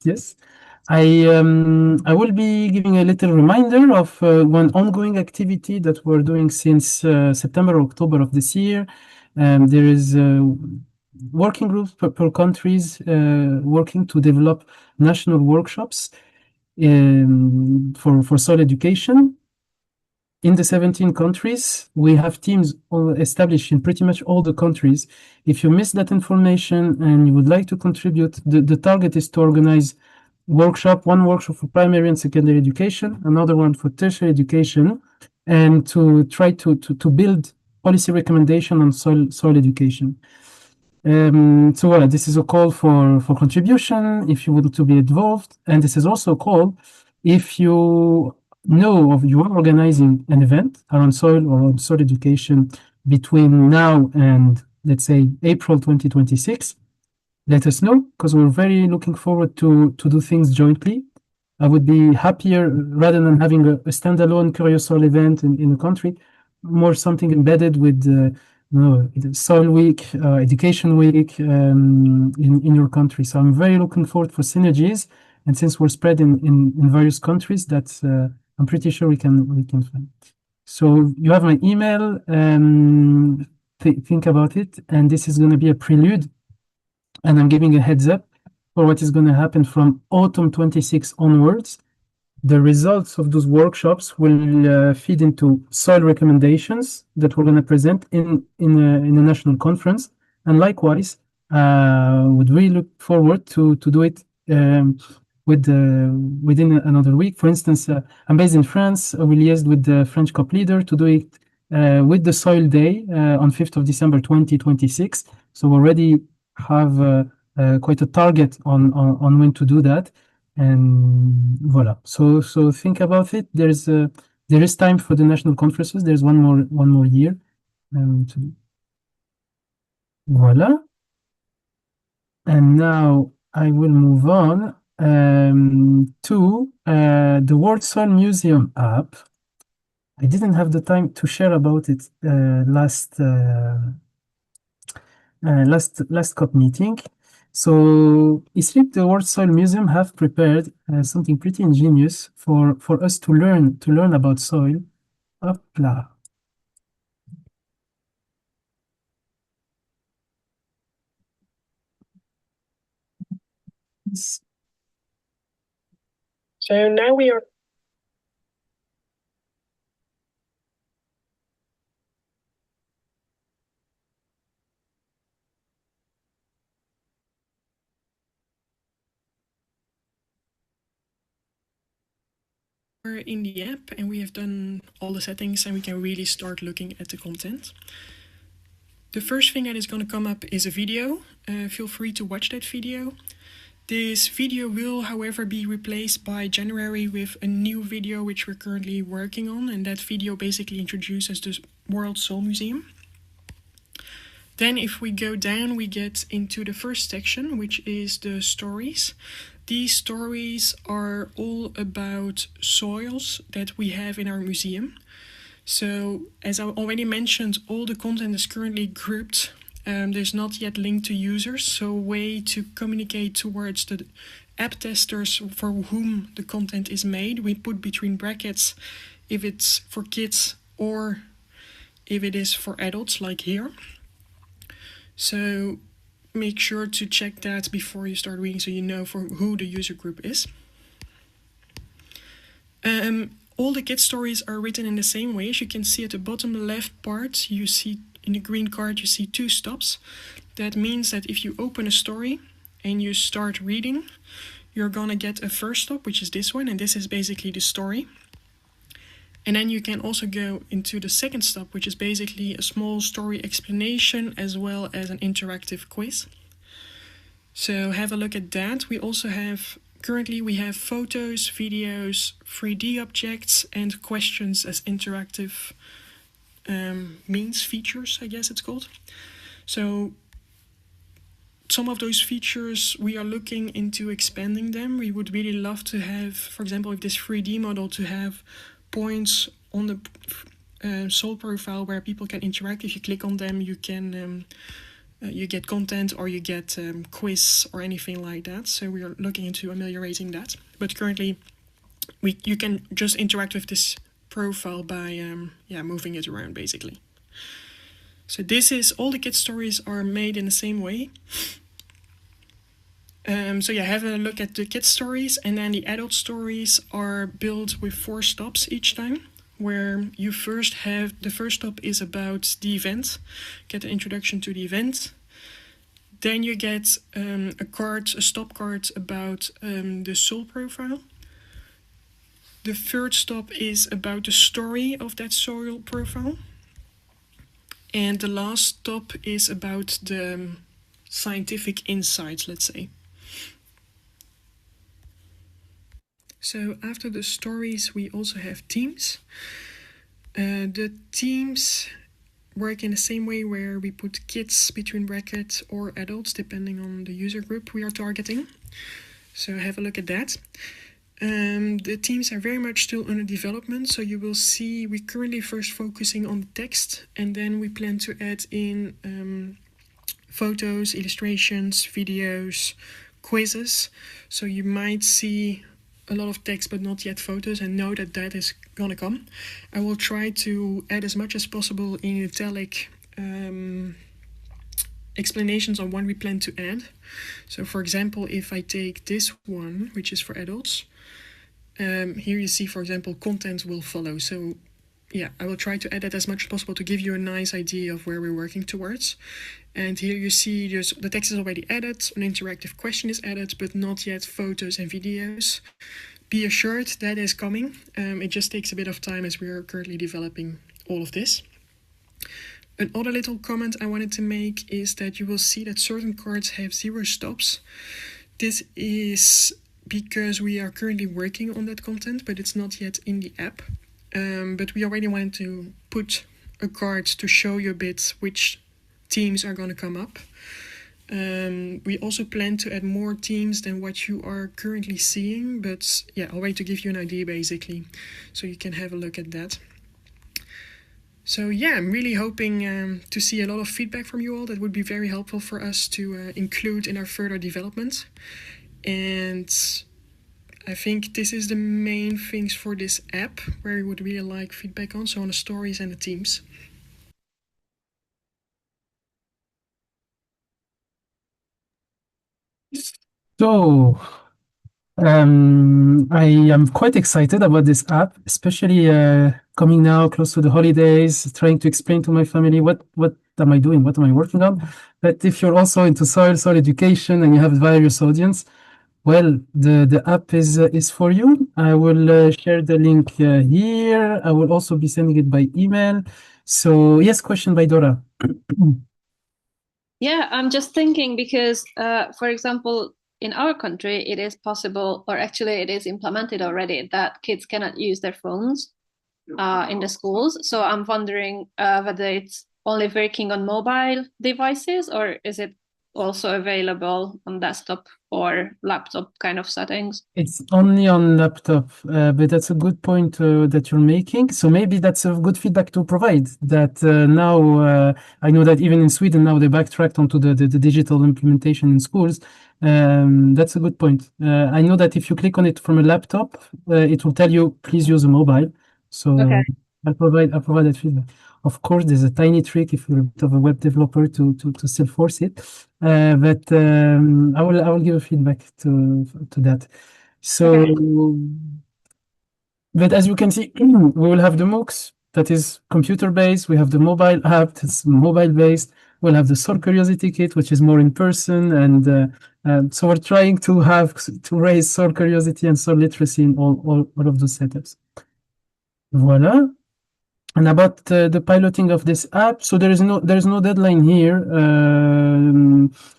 Yes. I will be giving a little reminder of one ongoing activity that we're doing since September, October of this year. There is working groups per countries working to develop national workshops for soil education. In the 17 countries, we have teams established in pretty much all the countries. If you miss that information and you would like to contribute, the target is to organize one workshop for primary and secondary education, another one for tertiary education, and to try to build policy recommendation on soil education. So this is a call for contribution if you want to be involved, and this is also a call if you know of you are organizing an event around soil or on soil education between now and let's say April 2026. Let us know, because we're very looking forward to do things jointly. I would be happier rather than having a standalone CURIOSOIL event in a country, more something embedded with the Soil Week, Education Week in your country. So I'm very looking forward for synergies, and since we're spread in various countries, that's I'm pretty sure we can find. So you have my email. Think about it, and this is going to be a prelude. And I'm giving a heads up for what is going to happen from autumn 26 onwards. The results of those workshops will feed into soil recommendations that we're going to present in a national conference. And likewise, would really look forward to do it within another week. For instance, I'm based in France. We liaised with the French COP leader to do it with the Soil Day on 5th of December 2026. So we already have quite a target on when to do that, and voila. So think about it. There is time for the national conferences. There's one more year to do. Voila. And now I will move on to the World Soil Museum app. I didn't have the time to share about it last COP meeting. So ISRIP, the World Soil Museum, have prepared something pretty ingenious for us to learn about soil. Hopla. So now we are in the app, and we have done all the settings, and we can really start looking at the content. The first thing that is going to come up is a video. Feel free to watch that video. This video will, however, be replaced by January with a new video which we're currently working on, and that video basically introduces the World Soil Museum. Then if we go down, we get into the first section, which is the stories. These stories are all about soils that we have in our museum. So, as I already mentioned, all the content is currently grouped. There's not yet linked to users, so a way to communicate towards the app testers for whom the content is made. We put between brackets if it's for kids or if it is for adults, like here. So make sure to check that before you start reading, so you know for who the user group is. All the kid stories are written in the same way. As you can see at the bottom left part, you see in the green card, you see 2 stops. That means that if you open a story and you start reading, you're gonna get a first stop, which is this one, and this is basically the story. And then you can also go into the second stop, which is basically a small story explanation as well as an interactive quiz. So have a look at that. We also have, currently we have photos, videos, 3D objects, and questions as interactive means features, I guess it's called. So some of those features, we are looking into expanding them. We would really love to have, for example, with this 3D model, to have points on the soil profile where people can interact. If you click on them, you can you get content or you get quiz or anything like that. So we are looking into ameliorating that. But currently, you can just interact with this profile by moving it around, basically. So this is, all the kids stories are made in the same way. So yeah, have a look at the kids stories, and then the adult stories are built with 4 stops each time, where you first have, the first stop is about the event, get an introduction to the event. Then you get a stop card about the soul profile. The third stop is about the story of that soul profile. And the last stop is about the scientific insights, let's say. So after the stories, we also have teams. The teams work in the same way, where we put kids between brackets or adults, depending on the user group we are targeting. So have a look at that. The teams are very much still under development, so you will see we're currently first focusing on the text, and then we plan to add in photos, illustrations, videos, quizzes. So you might see a lot of text but not yet photos, and know that that is gonna come. I will try to add as much as possible in italic explanations on what we plan to add. So for example, if I take this one, which is for adults, here you see, for example, content will follow. So yeah, I will try to add that as much as possible to give you a nice idea of where we're working towards. And here you see the text is already added, an interactive question is added, but not yet photos and videos. Be assured that is coming. It just takes a bit of time as we are currently developing all of this. Another little comment I wanted to make is that you will see that certain cards have 0 stops. This is because we are currently working on that content, but it's not yet in the app. But we already wanted to put a card to show you a bit which teams are going to come up. We also plan to add more teams than what you are currently seeing, but yeah, already to give you an idea basically, so you can have a look at that. So yeah, I'm really hoping to see a lot of feedback from you all. That would be very helpful for us to include in our further development. And I think this is the main things for this app where we would really like feedback on, so on the stories and the teams. So, I am quite excited about this app, especially coming now close to the holidays, trying to explain to my family what am I doing, what am I working on. But if you're also into soil education, and you have various audience, well, the app is for you. I will share the link here. I will also be sending it by email. So yes, question by Dora. Yeah, I'm just thinking because, for example, in our country, it is possible, or actually it is implemented already, that kids cannot use their phones in the schools. So I'm wondering whether it's only working on mobile devices, or is it also available on desktop or laptop kind of settings? It's only on laptop, but that's a good point that you're making. So maybe that's a good feedback to provide. That now I know that even in Sweden now they backtracked onto the digital implementation in schools. That's a good point. I know that if you click on it from a laptop, it will tell you please use a mobile. So Okay. I'll provide that feedback. Of course, there's a tiny trick if you're a bit of a web developer to still force it, but I will give a feedback to that. So, Okay. but as you can see, we will have the MOOCs that is computer based. We have the mobile app that's mobile based. We'll have the Soul Curiosity Kit, which is more in person, and so we're trying to raise soul curiosity and soul literacy in all of those setups. Voila. And about the piloting of this app, so there's no deadline here.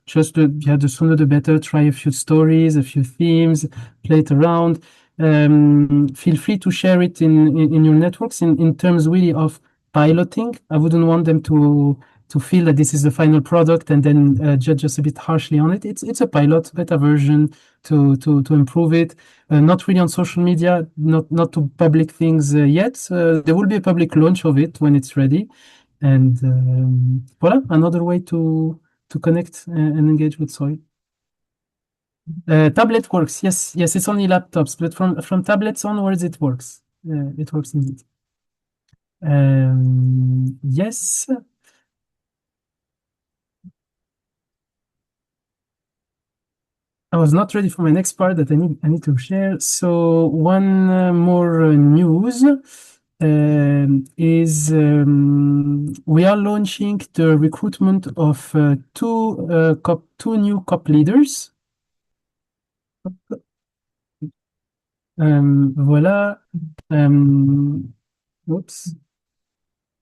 Just the sooner the better. Try a few stories, a few themes, play it around. Feel free to share it in your networks in terms really of piloting. I wouldn't want them to feel that this is the final product and then judge us a bit harshly on it. It's a pilot, beta version to improve it. Not really on social media, not to public things yet. There will be a public launch of it when it's ready. And voila, another way to to connect and engage with Soil. Tablet works, yes, it's only laptops, but from tablets onwards it works. It works indeed. Yes. I was not ready for my next part that I need to share. So one more news is we are launching the recruitment of two new COP leaders. Voilà. Oops.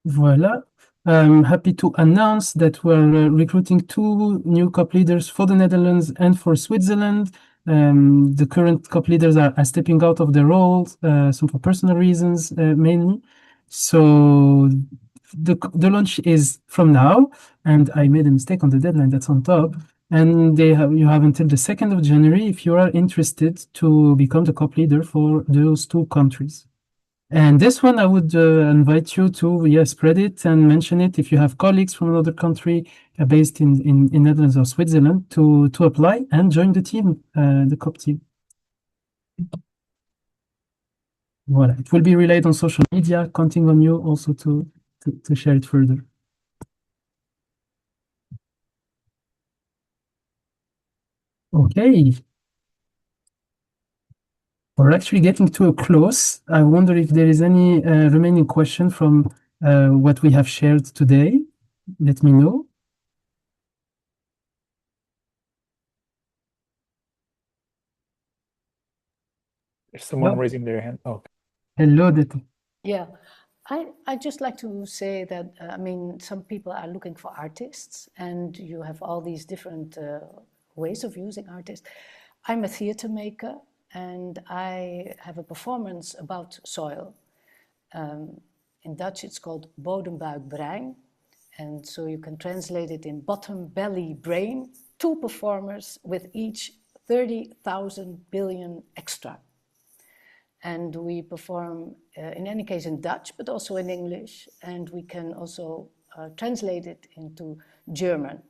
Voilà. I'm happy to announce that we're recruiting two new COP leaders for the Netherlands and for Switzerland. The current COP leaders are stepping out of their roles, some for personal reasons mainly. So the launch is from now, and I made a mistake on the deadline that's on top. And you have until the 2nd of January if you are interested to become the COP leader for those two countries. And this one, I would invite you to spread it and mention it if you have colleagues from another country based in Netherlands or Switzerland to apply and join the team, the COP team. Voilà. It will be relayed on social media, counting on you also to share it further. Okay. We're actually getting to a close. I wonder if there is any remaining question from what we have shared today. Let me know. There's someone raising their hand. Oh. Hello, Dete. Yeah, I just like to say that, I mean, some people are looking for artists and you have all these different ways of using artists. I'm a theater maker and I have a performance about soil. In Dutch, it's called bodem, buik, brein. And so you can translate it in bottom, belly, brain, two performers with each 30,000 billion extra. And we perform, in any case, in Dutch, but also in English. And we can also translate it into German.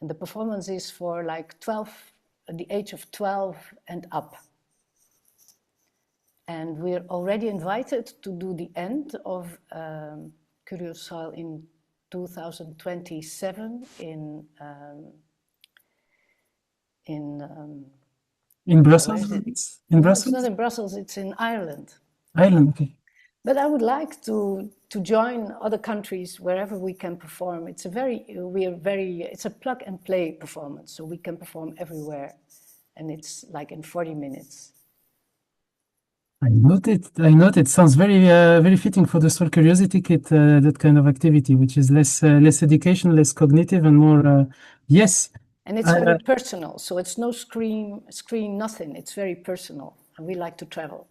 And the performance is for like the age of 12 and up. And we're already invited to do the end of CURIOSOIL in 2027 in Brussels? In Brussels? It's not in Brussels, it's in Ireland. Ireland, okay. But I would like to join other countries wherever we can perform. It's a plug and play performance, so we can perform everywhere. And it's like in 40 minutes. I noted. Sounds very fitting for the Soil Curiosity Kit, that kind of activity, which is less education, less cognitive, and more yes. And it's very personal, so it's no screen, nothing. It's very personal, and we like to travel.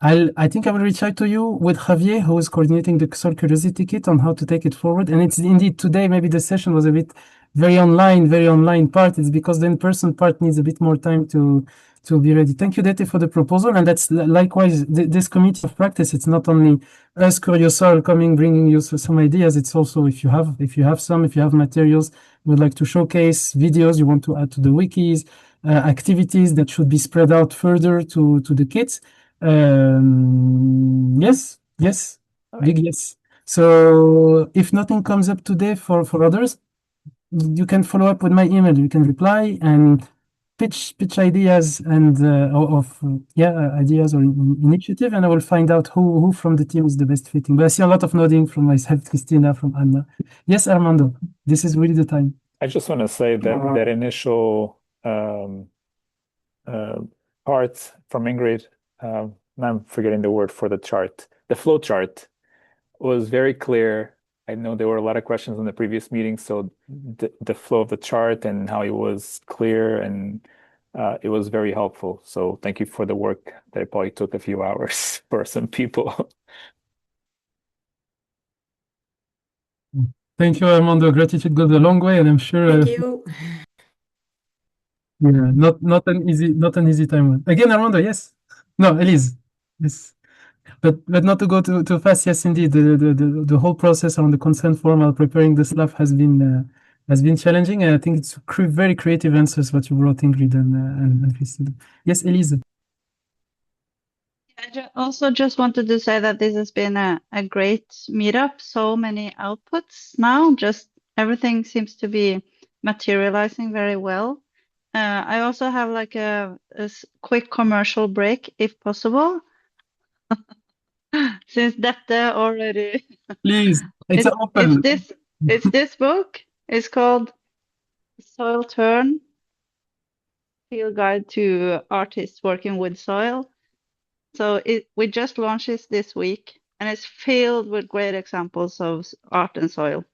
I think I will reach out to you with Javier, who is coordinating the Soil Curiosity Kit, on how to take it forward. And it's indeed today, maybe the session was a bit very online part. It's because the in-person part needs a bit more time to be ready. Thank you, Dete, for the proposal. And that's likewise this community of practice. It's not only us, CURIOSOIL, bringing you some ideas. It's also if you have materials you would like to showcase, videos you want to add to the wikis, activities that should be spread out further to the kids. Yes, right. Big yes. So if nothing comes up today for others, you can follow up with my email. You can reply and pitch ideas and ideas or initiative, and I will find out who from the team is the best fitting. But I see a lot of nodding from myself, Christina, from Anna. Yes, Armando, this is really the time. I just want to say that that initial part from Ingrid, I'm forgetting the word for the chart, the flow chart, was very clear. I know there were a lot of questions in the previous meeting, so the flow of the chart and how it was clear, and it was very helpful. So thank you for the work that probably took a few hours for some people. Thank you, Armando. Gratitude goes a long way, and I'm sure. Thank you. Yeah, not an easy time. Again, Armando, yes. No, Elise, yes. But not to go too fast. Yes, indeed, the whole process on the consent form while preparing the stuff has been has been challenging, and I think it's very creative answers what you brought, Ingrid and Christine. Yes, Elise. I also just wanted to say that this has been a great meetup. So many outputs now, just everything seems to be materializing very well. I also have like a quick commercial break, if possible. Since Dette already. Please, it's open. It's this book. It's called Soil Turn, Field Guide to Artists Working with Soil. So we just launched this week, and it's filled with great examples of art and soil.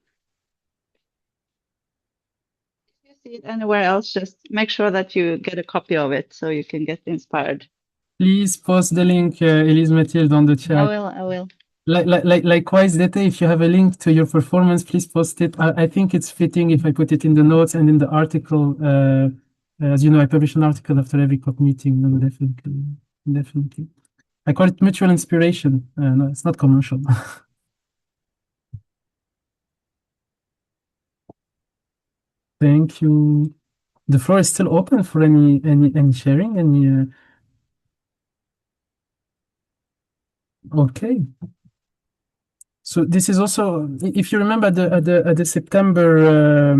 If you see it anywhere else, just make sure that you get a copy of it so you can get inspired. Please post the link, Elise Mathilde, on the chat. I will. Likewise, Dete, if you have a link to your performance, please post it. I think it's fitting if I put it in the notes and in the article. As you know, I publish an article after every COP meeting. No, definitely. I call it mutual inspiration. No, it's not commercial. Thank you. The floor is still open for any sharing. Okay. So this is also, if you remember at the September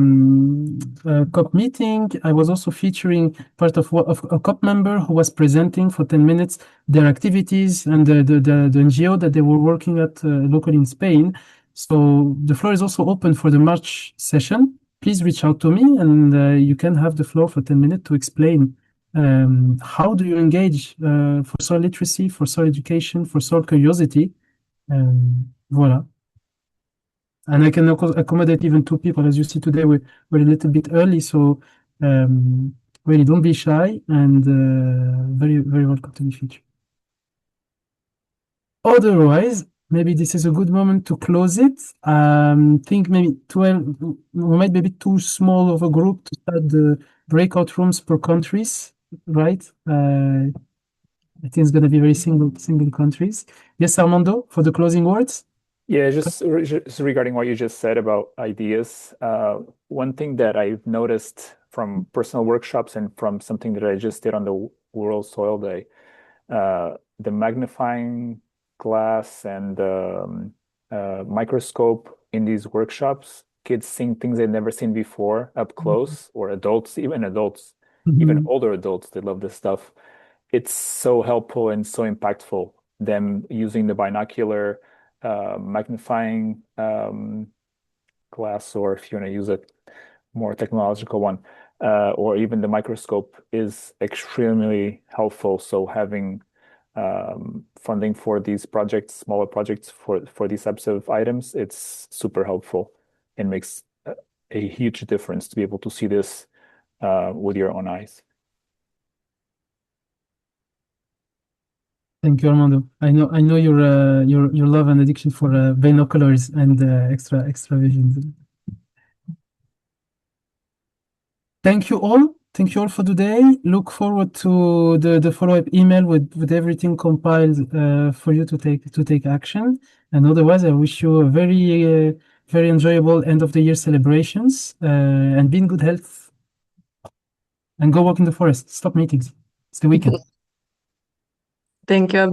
COP meeting, I was also featuring part of a COP member who was presenting for 10 minutes their activities and the NGO that they were working at locally in Spain. So the floor is also open for the March session. Please reach out to me, and you can have the floor for 10 minutes to explain how do you engage for soil literacy, for soil education, for soil curiosity. Voila. And I can accommodate even 2 people. As you see today, we're a little bit early, so really don't be shy, and very, very welcome to be featured. Otherwise, maybe this is a good moment to close it. Think maybe 12, we might be a bit too small of a group to start the breakout rooms per countries, right? I think it's going to be very single countries. Yes, Armando, for the closing words? Yeah, just regarding what you just said about ideas, one thing that I've noticed from personal workshops and from something that I just did on the World Soil Day, the magnifying glass and microscope in these workshops, kids seeing things they've never seen before up close, or adults, even older adults, they love this stuff. It's so helpful and so impactful, them using the binocular magnifying glass, or if you want to use a more technological one, or even the microscope is extremely helpful. So having funding for these projects, smaller projects for these types of items, it's super helpful and makes a huge difference to be able to see this with your own eyes. Thank you, Armando. I know your love and addiction for binoculars and extra vision. Thank you all. Thank you all for today. Look forward to the follow-up email with everything compiled for you to take action. And otherwise, I wish you a very very enjoyable end of the year celebrations, and be in good health. And go walk in the forest. Stop meetings. It's the weekend. Thank you.